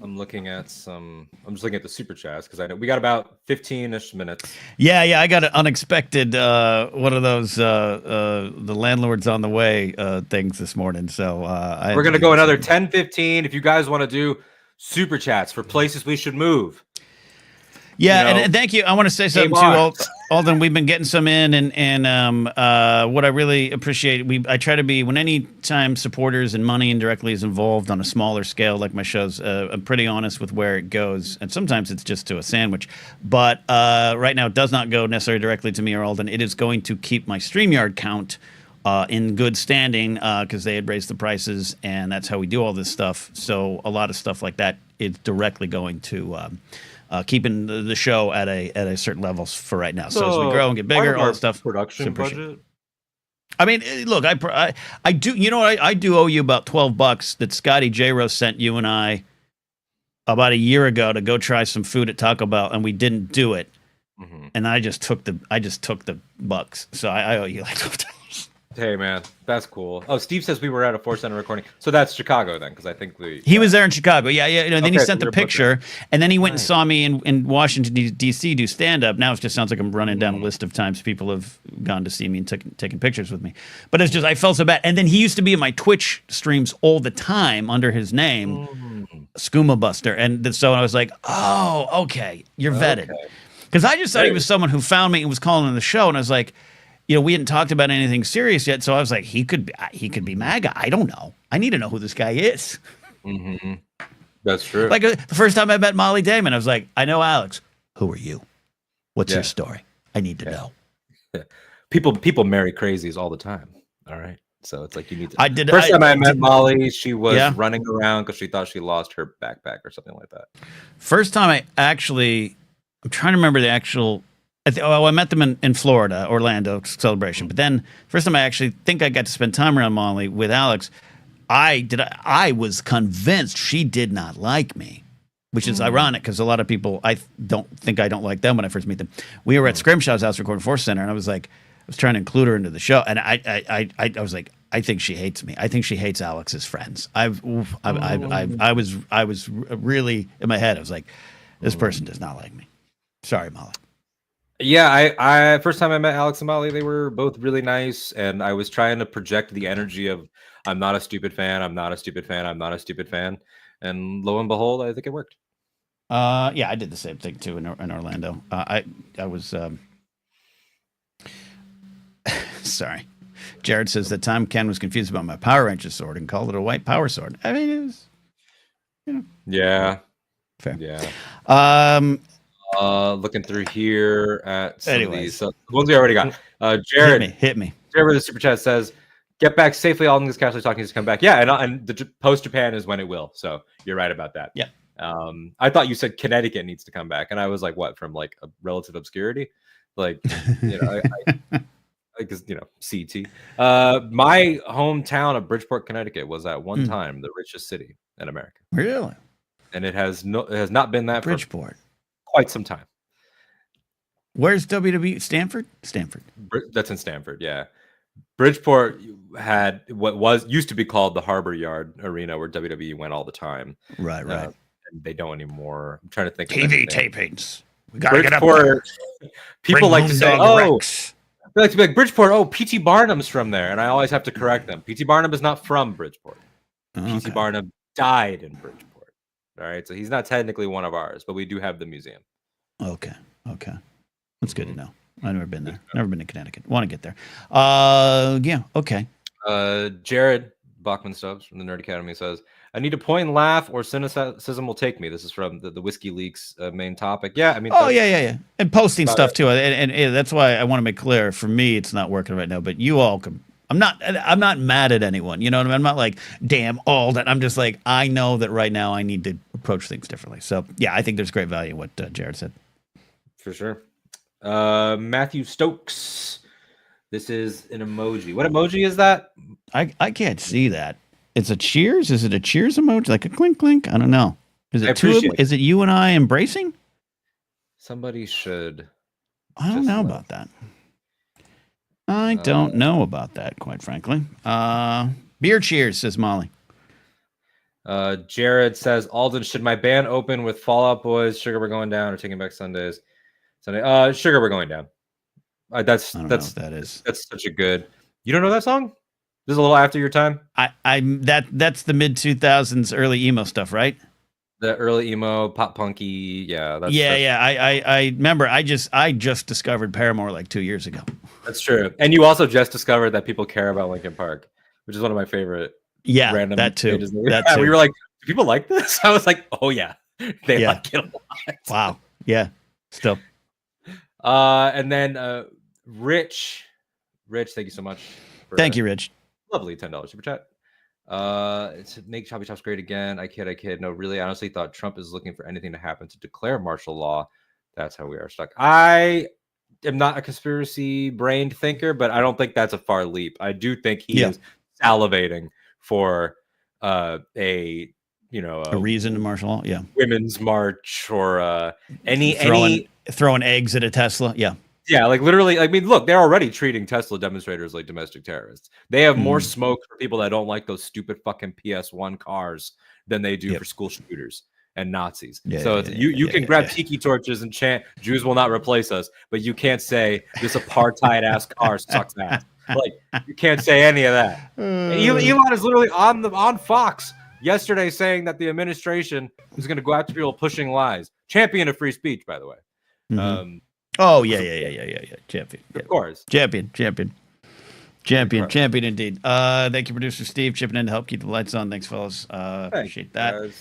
I'm looking at some. I'm just looking at the super chats because I know we got about 15-ish minutes. Yeah, I got an unexpected one of those the landlord's on the way things this morning. So we're gonna go another 10, 15. If you guys want to do super chats for places we should move. Yeah, and thank you. I want to say something too, Alden. We've been getting some in, and what I really appreciate, I try to be, when any time supporters and money indirectly is involved on a smaller scale, like my shows, I'm pretty honest with where it goes, and sometimes it's just to a sandwich. But right now, it does not go necessarily directly to me or Alden. It is going to keep my StreamYard count in good standing because they had raised the prices, and that's how we do all this stuff. So a lot of stuff like that is directly going to. Keeping the show at a certain level for right now. So as we grow and get bigger, all that stuff. Production budget. I mean, look, I do. You know what? I do owe you about $12 that Scotty J Rose sent you and I about a year ago to go try some food at Taco Bell, and we didn't do it. Mm-hmm. And I just took the bucks. So I owe you like $12. Hey man, that's cool. Oh, Steve says we were at a Force Center recording, so that's Chicago then, because I think he was there in Chicago. Yeah. And then he sent the picture, and then he went and saw me in Washington D.C. do stand up. Now it just sounds like I'm running down a list of times people have gone to see me and taking pictures with me. But it's just I felt so bad. And then he used to be in my Twitch streams all the time under his name, Skooma Buster, and so I was like, oh, okay, you're vetted, because I just thought he was someone who found me and was calling on the show, and I was like. We hadn't talked about anything serious yet, so I was like, he could be MAGA. I don't know. I need to know who this guy is. Mm-hmm. That's true. Like the first time I met Molly Damon, I was like, I know Alex. Who are you? What's your story? I need to know. Yeah. People marry crazies all the time. All right, so it's like you need to. First time I met Molly, she was running around because she thought she lost her backpack or something like that. First time I'm trying to remember the actual. I met them in Florida, Orlando celebration. But then, first time I actually think I got to spend time around Molly with Alex, I was convinced she did not like me, which is ironic because a lot of people I don't like them when I first meet them. We were at Scrimshaw's house recording Force Center, and I was trying to include her into the show, and I was like, I think she hates me. I think she hates Alex's friends. I was really in my head. I was like, this person does not like me. Sorry, Molly. Yeah, I first time I met Alex and Molly, they were both really nice, and I was trying to project the energy of I'm not a stupid fan, I'm not a stupid fan, I'm not a stupid fan, and lo and behold, I think it worked. Yeah, I did the same thing too in Orlando. I was sorry. Jared says that time Ken was confused about my Power Ranger sword and called it a white power sword. I mean, it was, yeah, fair. Yeah. Looking through here at some of these. So the ones we already got. Jared, hit me. Jared with the super chat says, "Get back safely. All things casually talking to come back." Yeah, and the post Japan is when it will. So you're right about that. Yeah. I thought you said Connecticut needs to come back, and I was like, what, from like a relative obscurity, like because CT. My hometown of Bridgeport, Connecticut, was at one time the richest city in America. Really? And it has not been that Bridgeport. For quite some time. Where's WWE? Stanford? That's in Stanford, yeah. Bridgeport had what used to be called the Harbor Yard Arena, where WWE went all the time. Right. And they don't anymore. I'm trying to think. TV tapings. We gotta get up there. People like to say, they like to be like, Bridgeport, oh, P.T. Barnum's from there. And I always have to correct them. P.T. Barnum is not from Bridgeport. P.T. Barnum died in Bridgeport. All right, so he's not technically one of ours, but we do have the museum. Okay. That's good to know. I've never been there. Never been to Connecticut. Want to get there. Yeah, okay. Jared Bachman Stubbs from the Nerd Academy says, I need a point and laugh or cynicism will take me. This is from the WhiskeyLeaks main topic. Yeah, I mean. Oh, yeah. And posting stuff, too. And that's why I want to make clear, for me, it's not working right now, but you all can. I'm not mad at anyone. You know what I mean? I'm not like, damn, all that. I'm just like, I know that right now I need to approach things differently. So, yeah, I think there's great value in what Jared said. For sure. Matthew Stokes. This is an emoji. What emoji is that? I can't see that. It's a cheers? Is it a cheers emoji? Like a clink clink? I don't know. Is it is it you and I embracing? Somebody should. I don't know about that. I don't know about that, quite frankly. Beer cheers, says Molly. Jared says, Alden, should my band open with Fall Out Boys, Sugar We're Going Down, or Taking Back Sundays? Sugar We're Going Down. I don't know what that is. That's such a good. You don't know that song? This is a little after your time. That's the mid 2000s early emo stuff, right? The early emo, pop punky, yeah. I remember. I just discovered Paramore like 2 years ago. That's true. And you also just discovered that people care about Linkin Park, which is one of my favorite. Yeah, random that too. That too. We were like, do people like this? I was like, oh yeah, they like it a lot. Wow. Yeah. Still. And then Rich, thank you so much. Thank you, Rich. Lovely $10 super chat. It's make Choppy Chops great again. I kid. No, really, I honestly thought Trump is looking for anything to happen to declare martial law. That's how we are stuck. I am not a conspiracy brained thinker, but I don't think that's a far leap. I do think he is salivating for a reason to martial law. Yeah. Women's march or throwing eggs at a Tesla. Yeah. Yeah, like literally, I mean, look, they're already treating Tesla demonstrators like domestic terrorists. They have more smoke for people that don't like those stupid fucking PS1 cars than they do for school shooters and Nazis. You can grab tiki torches and chant, Jews will not replace us, but you can't say this apartheid-ass car sucks ass. Like, you can't say any of that. Elon is literally on Fox yesterday saying that the administration is going to go after people pushing lies. Champion of free speech, by the way. Oh yeah. Champion. Of course. Champion indeed. Thank you, producer Steve, chipping in to help keep the lights on. Thanks, fellas. Appreciate that.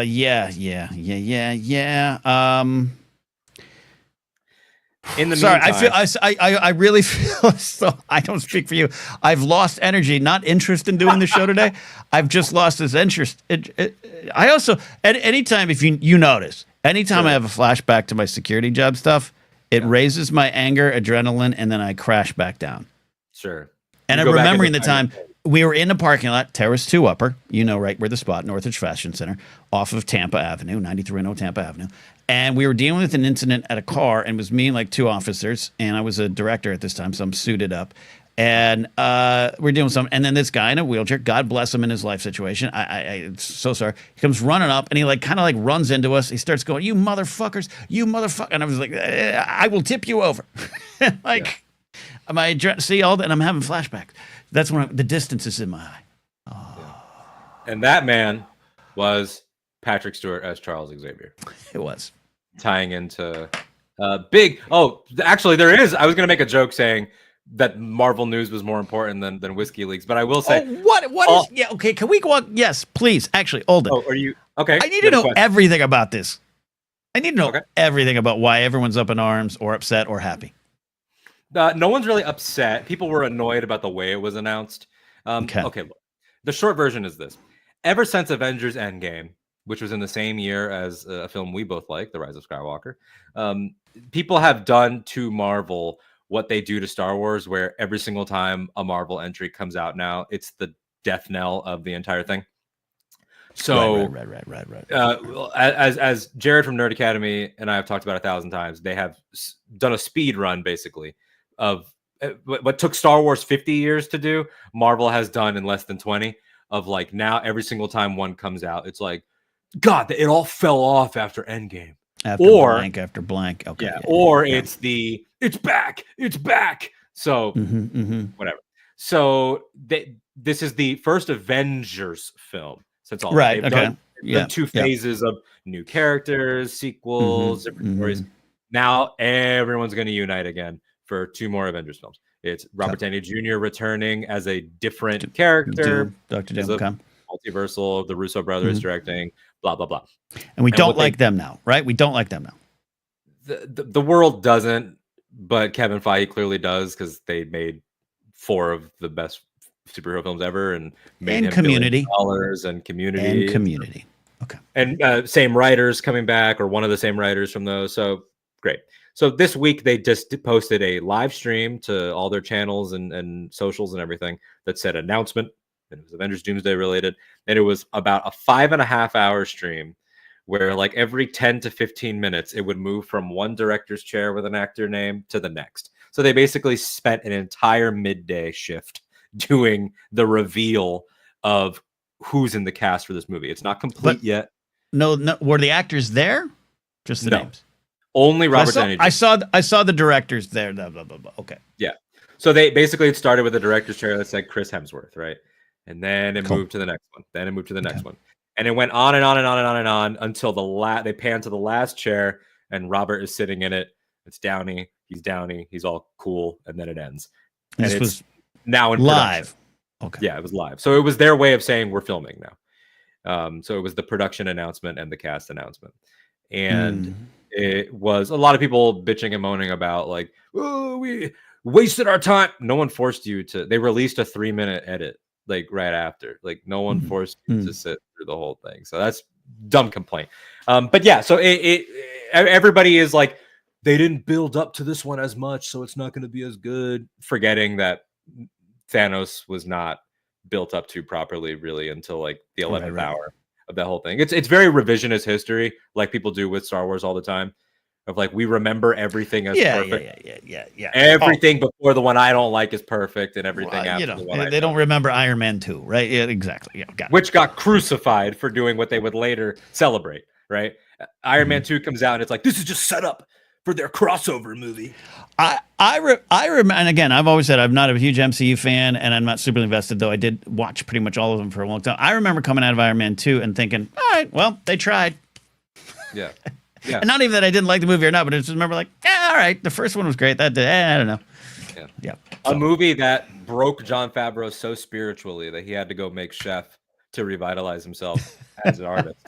Yeah. In the Sorry, meantime, I really feel so. I don't speak for you. I've lost energy, not interest in doing the show today. I've just lost this interest. I also, at any time, if you notice, anytime I have a flashback to my security job stuff, it raises my anger, adrenaline, and then I crash back down. Sure. And I'm remembering the time we were in the parking lot, Terrace 2 Upper, right where the spot, Northridge Fashion Center, off of Tampa Avenue, 9310 Tampa Avenue. And we were dealing with an incident at a car, and it was me and like two officers, and I was a director at this time, so I'm suited up. And we're dealing with something, and then this guy in a wheelchair, God bless him in his life situation. I'm so sorry. He comes running up, and he kind of runs into us. He starts going, "You motherfuckers, you motherfucker!" And I was like, "I will tip you over." See all that, and I'm having flashbacks. That's when the distance is in my eye. And that man was Patrick Stewart as Charles Xavier. It was tying into big. Oh, actually, there is. I was going to make a joke saying that Marvel news was more important than Whiskeyleaks, but I will say, what is? Yeah, okay. Can we go on? Yes, please. Actually, Alden. Oh, are you okay? I need to know everything about this. I need to know everything about why everyone's up in arms or upset or happy. No one's really upset. People were annoyed about the way it was announced. Okay, look. The short version is this. Ever since Avengers Endgame, which was in the same year as a film we both like, The Rise of Skywalker, people have done to Marvel what they do to Star Wars, where every single time a Marvel entry comes out now, it's the death knell of the entire thing. So, right. As Jared from Nerd Academy and I have talked about 1,000 times, they have done a speed run, basically, of what took Star Wars 50 years to do. Marvel has done in less than 20. Of now, every single time one comes out, it's like, God, it all fell off after Endgame. After blank. Okay. It's back. So whatever. So this is the first Avengers film since all right. They've done two phases of new characters, sequels, different stories. Now everyone's going to unite again for two more Avengers films. It's Robert Downey Jr. returning as a different character. Dr. Doom. Multiversal, the Russo brothers directing, blah, blah, blah. And we don't like them now, right? We don't like them now. The world doesn't, but Kevin Feige clearly does because they made 4 of the best superhero films ever and made him Community dollars and Community. Okay. And same writers coming back or one of the same writers from those. So great. So this week they just posted a live stream to all their channels and socials and everything that said announcement. And it was Avengers Doomsday related. And it was about a 5.5-hour stream where every 10 to 15 minutes, it would move from one director's chair with an actor name to the next. So they basically spent an entire midday shift doing the reveal of who's in the cast for this movie. It's not complete yet. No, were the actors there? Just the names. Only Robert Downey Jr. I saw the directors there. Blah, blah, blah, blah. Okay. Yeah. So they basically it started with the director's chair that said Chris Hemsworth, right? And then it moved to the next one. Then it moved to the next one. And it went on and on and on and on and on until they pan to the last chair and Robert is sitting in it. It's Downey. He's all cool. And then it ends. And this was now in live. Production. Okay. Yeah, it was live. So it was their way of saying we're filming now. So it was the production announcement and the cast announcement. And it was a lot of people bitching and moaning about like, oh, we wasted our time. No one forced you to. They released a 3-minute edit like right after. Like no one forced you to sit through the whole thing. So that's dumb complaint. But yeah, so everybody is like, they didn't build up to this one as much, so it's not going to be as good. Forgetting that Thanos was not built up to properly really until like the 11th hour of that whole thing. It's very revisionist history, like people do with Star Wars all the time. Of like we remember everything as perfect. Yeah. Everything before the one I don't like is perfect, and everything after the one they don't remember Iron Man 2, right? Yeah, exactly. Yeah, got it. Which got crucified for doing what they would later celebrate, right? Iron Man 2 comes out and it's like this is just set up for their crossover movie. I remember, and again, I've always said I'm not a huge MCU fan, and I'm not super invested, though I did watch pretty much all of them for a long time. I remember coming out of Iron Man 2 and thinking, all right, well, they tried. Yeah. And not even that I didn't like the movie or not, but I just remember like, all right, the first one was great. That did, I don't know. Yeah. A movie that broke Jon Favreau so spiritually that he had to go make Chef to revitalize himself as an artist,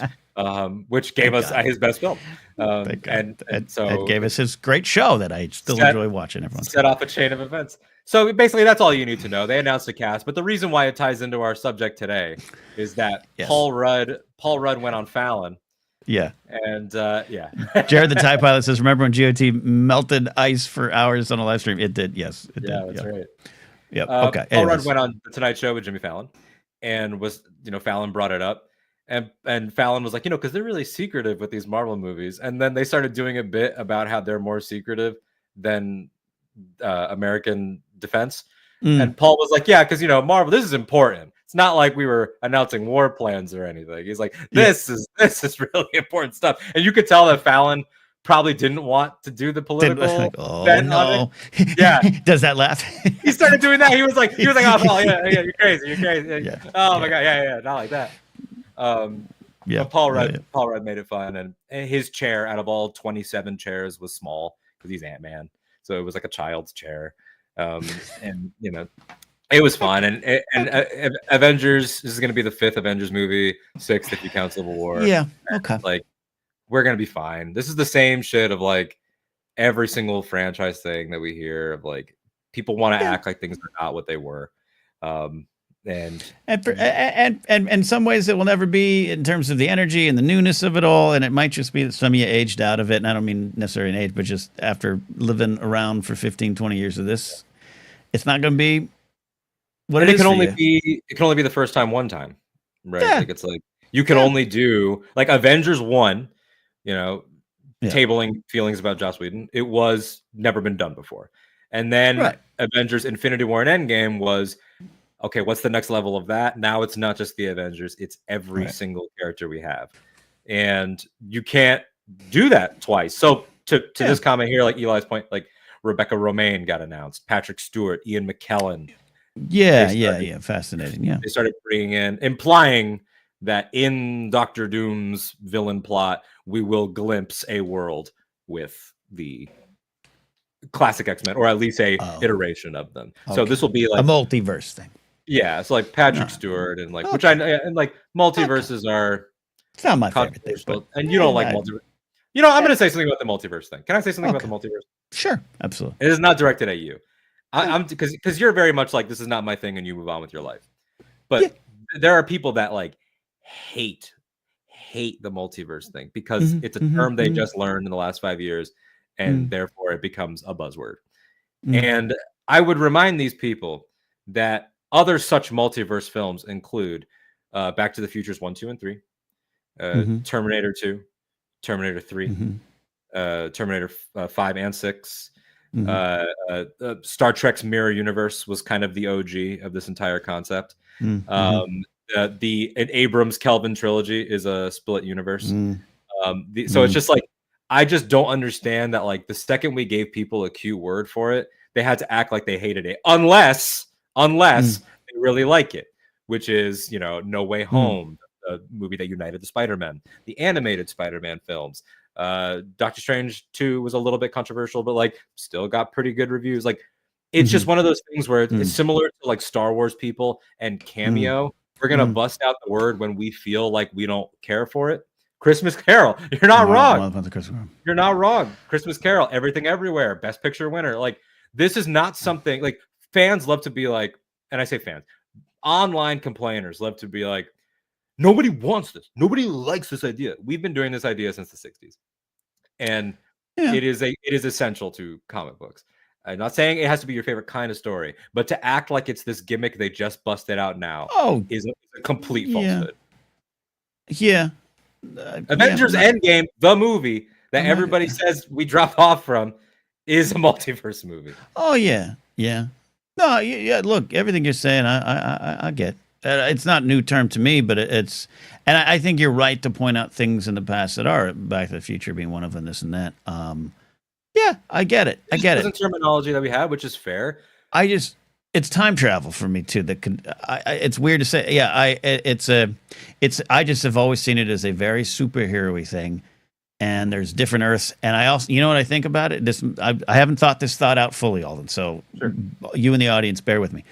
which gave us his best film. And so it gave us his great show that I still enjoy watching. Everyone set off a chain of events. So basically, that's all you need to know. They announced a cast, but the reason why it ties into our subject today is that Paul Rudd went on Fallon. Yeah. And Jared the TIE Pilot says, remember when GOT melted ice for hours on a live stream? It did. Yes, it did. That's right. Yep. Okay. Paul Rudd went on the Tonight Show with Jimmy Fallon and was, Fallon brought it up. And Fallon was like, because they're really secretive with these Marvel movies. And then they started doing a bit about how they're more secretive than American defense. And Paul was like, yeah, because, Marvel, this is important. It's not like we were announcing war plans or anything. He's like, this is really important stuff. And you could tell that Fallon probably didn't want to do the political. No. Yeah. Does that laugh? He started doing that. He was like, oh, Paul, you're crazy. Oh my God. Yeah. Not like that. But Paul Rudd made it fun. And his chair out of all 27 chairs was small because he's Ant-Man. So it was like a child's chair. And it was fun, and Avengers. This is going to be the 5th Avengers movie, 6th if you count Civil War. Yeah, okay. Like we're going to be fine. This is the same shit of like every single franchise thing that we hear of like people want to act like things are not what they were, and in some ways it will never be in terms of the energy and the newness of it all, and it might just be that some of you aged out of it, and I don't mean necessarily in age, but just after living around for 15, 20 years of this, it's not going to be. It can only be the first time one time, right? Yeah. Like it's like you can only do like Avengers 1, tabling feelings about Joss Whedon. It was never been done before. And then Avengers Infinity War and Endgame was okay, what's the next level of that? Now it's not just the Avengers, it's every single character we have. And you can't do that twice. So to this comment here, like Eli's point, like Rebecca Romaine got announced, Patrick Stewart, Ian McKellen. Yeah. Fascinating. Yeah. They started bringing in, implying that in Doctor Doom's villain plot, we will glimpse a world with the classic X-Men, or at least a iteration of them. Okay. So this will be like a multiverse thing. Yeah. It's like Patrick Stewart and like, which and like multiverses are. It's not my favorite thing, but and you don't like multiverse. I'm going to say something about the multiverse thing. Can I say something about the multiverse? Sure. Absolutely. It is not directed at you. I'm because you're very much like this is not my thing, and you move on with your life. But there are people that like hate the multiverse thing because it's a term they just learned in the last 5 years, and therefore it becomes a buzzword. And I would remind these people that other such multiverse films include Back to the Futures 1, 2, and 3, Terminator 2, Terminator 3, Terminator 5 and 6. Star Trek's Mirror Universe was kind of the OG of this entire concept. the an Abrams Kelvin trilogy is a split universe. So it's just like, I just don't understand that, like, the second we gave people a cute word for it, they had to act like they hated it, unless they really like it, which is, you know, No Way Home, the movie that united the Spider-Man, the animated Spider-Man films. Doctor Strange 2 was a little bit controversial, but like still got pretty good reviews. Like, it's just one of those things where it's similar to like Star Wars people and Cameo. We're gonna bust out the word when we feel like we don't care for it. Christmas Carol, you're not wrong. You're not wrong. Christmas Carol, Everything Everywhere, Best Picture winner. Like, this is not something like fans love to be like, and I say fans, online complainers love to be like, nobody wants this. Nobody likes this idea. We've been doing this idea since the 60s. And it is essential to comic books. I'm not saying it has to be your favorite kind of story, but to act like it's this gimmick they just busted out now is a complete falsehood. Yeah. Avengers Endgame, the movie that everybody says we drop off from, is a multiverse movie. Oh yeah. No, yeah. Look, everything you're saying, I get. It's not a new term to me, but it's, and I think you're right to point out things in the past that are, Back to the Future being one of them, this and that. Yeah, I get it. It's terminology that we have, which is fair. It's time travel for me too. It's weird to say. Yeah, I just have always seen it as a very superhero-y thing, and there's different Earths. And I also, you know what I think about it? I haven't thought this thought out fully, Alden. So you and the audience, bear with me.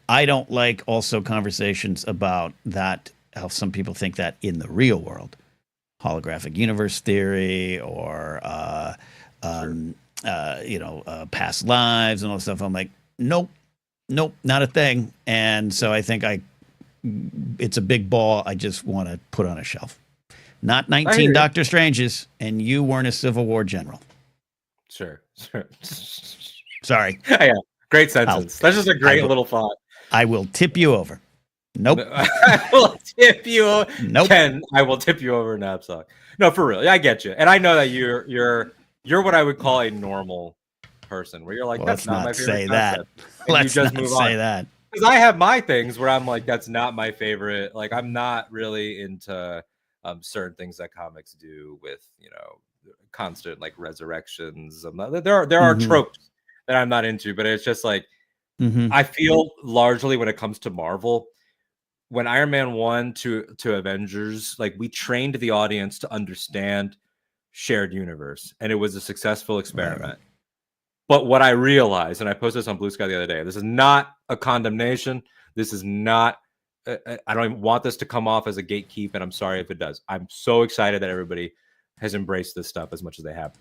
I don't like also conversations about that, how some people think that in the real world, holographic universe theory or past lives and all that stuff. I'm like, nope, not a thing. And so I think it's a big ball I just want to put on a shelf. Not 19 Doctor Stranges, and you weren't a Civil War general. Sure. Sorry. Yeah, great sentence. That's just a great little thought. I will tip you over. Nope. I will tip you over. Nope. Ken, I will tip you over, knapsack. No, for real. I get you. And I know that you're what I would call a normal person, where you're like, that's not my favorite concept. Let's not say that. Because I have my things where I'm like, that's not my favorite. Like, I'm not really into certain things that comics do with, constant like resurrections. There are tropes that I'm not into, but it's just like, I feel largely when it comes to Marvel, when Iron Man 1 to Avengers, like, we trained the audience to understand shared universe, and it was a successful experiment. Right. But what I realized, and I posted this on Blue Sky the other day, this is not a condemnation. This is not, I don't even want this to come off as a gatekeep, and I'm sorry if it does. I'm so excited that everybody has embraced this stuff as much as they have.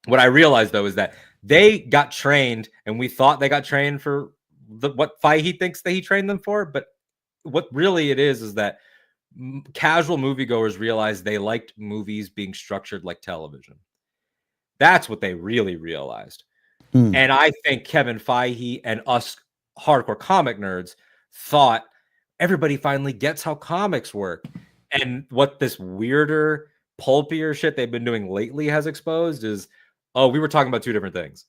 What I realized, though, is that they got trained, and we thought they got trained for what Feige thinks that he trained them for. But what really it is that casual moviegoers realized they liked movies being structured like television. That's what they really realized. And I think Kevin Feige and us hardcore comic nerds thought everybody finally gets how comics work. And what this weirder, pulpier shit they've been doing lately has exposed is, we were talking about two different things.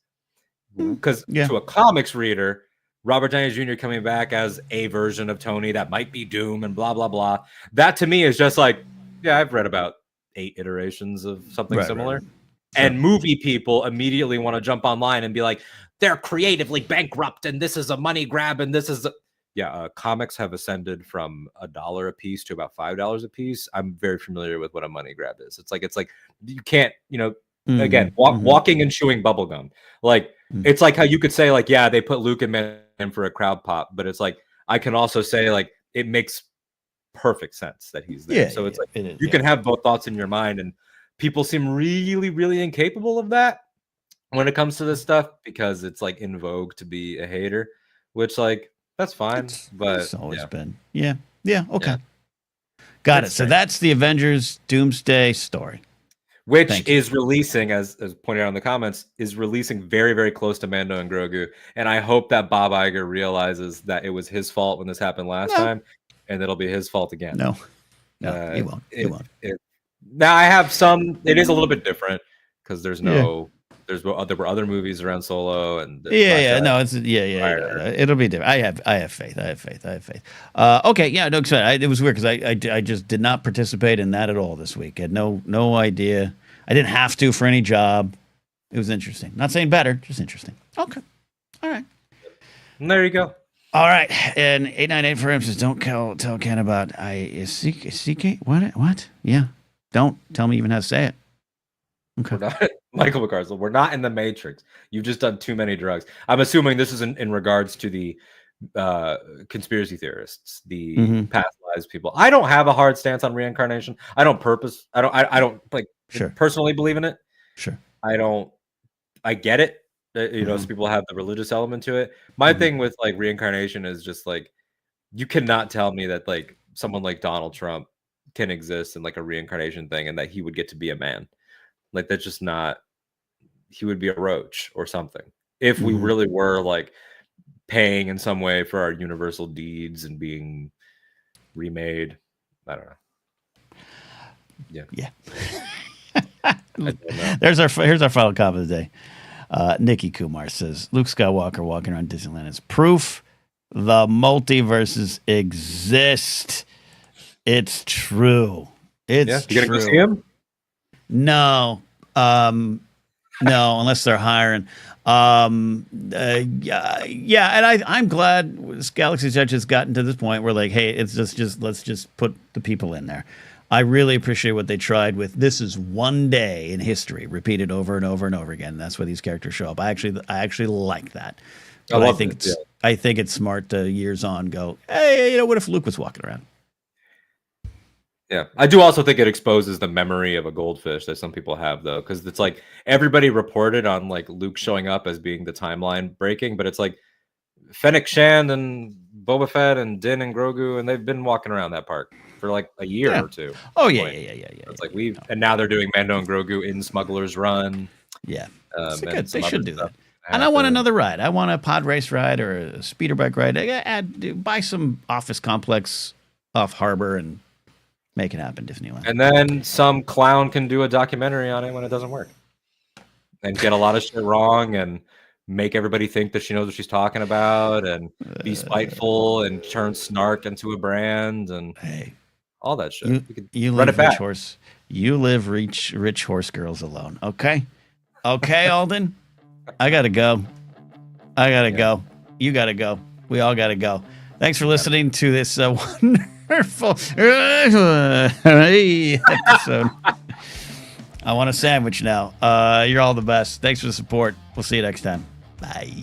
Because to a comics reader, Robert Downey Jr. coming back as a version of Tony that might be Doom and blah, blah, blah. That to me is just like, yeah, I've read about 8 iterations of something similar. Right. Sure. And movie people immediately want to jump online and be like, they're creatively bankrupt and this is a money grab and this is comics have ascended from $1 a piece to about $5 a piece. I'm very familiar with what a money grab is. It's like you can't, again, walking and chewing bubblegum. Like, it's like how you could say, like, yeah, they put Luke and Man in for a crowd pop, but it's like, I can also say, like, it makes perfect sense that he's there. So it's like, you can have both thoughts in your mind, and people seem really, really incapable of that when it comes to this stuff, because it's like in vogue to be a hater, which, like, that's fine. But it's always been. Okay. Got it. So that's the Avengers Doomsday story. Which is releasing, as pointed out in the comments, is releasing very, very close to Mando and Grogu. And I hope that Bob Iger realizes that it was his fault when this happened last time, and it'll be his fault again. No, he won't. He won't. Now, I have some, it is a little bit different, because there's no there were other movies around Solo, and no, it's it'll be different. I have faith. Okay, yeah, no, it was weird because I just did not participate in that at all this week. I had no idea. I didn't have to for any job. It was interesting. Not saying better, just interesting. Okay, all right. And there you go. All right, and 898 for him says, "Don't tell Ken about CK. What? Yeah, don't tell me even how to say it." Okay. We're not, Michael McCarthy, we're not in the Matrix. You've just done too many drugs. I'm assuming this is in regards to the conspiracy theorists, the past lives people. I don't have a hard stance on reincarnation. I don't like personally believe in it. Sure. I get it. Some people have the religious element to it. My thing with like reincarnation is just like, you cannot tell me that like someone like Donald Trump can exist in like a reincarnation thing and that he would get to be a man. Like, that's just not, he would be a roach or something. If we really were like paying in some way for our universal deeds and being remade. I don't know. Yeah. Here's our final comment of the day. Nikki Kumar says, Luke Skywalker walking around Disneyland is proof the multiverses exist. It's true. It's true. You gonna go see him? No, unless they're hiring. And I'm glad Galaxy's Edge has gotten to this point where like, hey, it's just let's just put the people in there. I really appreciate what they tried with. This is one day in history, repeated over and over and over again. That's where these characters show up. I actually like that. But I think it's smart to years on go, hey, what if Luke was walking around? Yeah, I do also think it exposes the memory of a goldfish that some people have, though, because it's like everybody reported on like Luke showing up as being the timeline breaking, but it's like Fennec Shand and Boba Fett and Din and Grogu, and they've been walking around that park for like a year or two. Oh yeah. It's like and now they're doing Mando and Grogu in Smuggler's Run. Yeah, they should do that. And I want another ride. I want a pod race ride or a speeder bike ride. Buy some office complex off Harbor and make it happen, Disneyland. And then some clown can do a documentary on it when it doesn't work. And get a lot of shit wrong and make everybody think that she knows what she's talking about and be spiteful and turn snark into a brand and all that shit. You live rich horse. You live rich horse girls alone. Okay, Alden. I gotta go. You gotta go. We all gotta go. Thanks for listening to this wonderful episode. I want a sandwich now. You're all the best. Thanks for the support. We'll see you next time. Bye.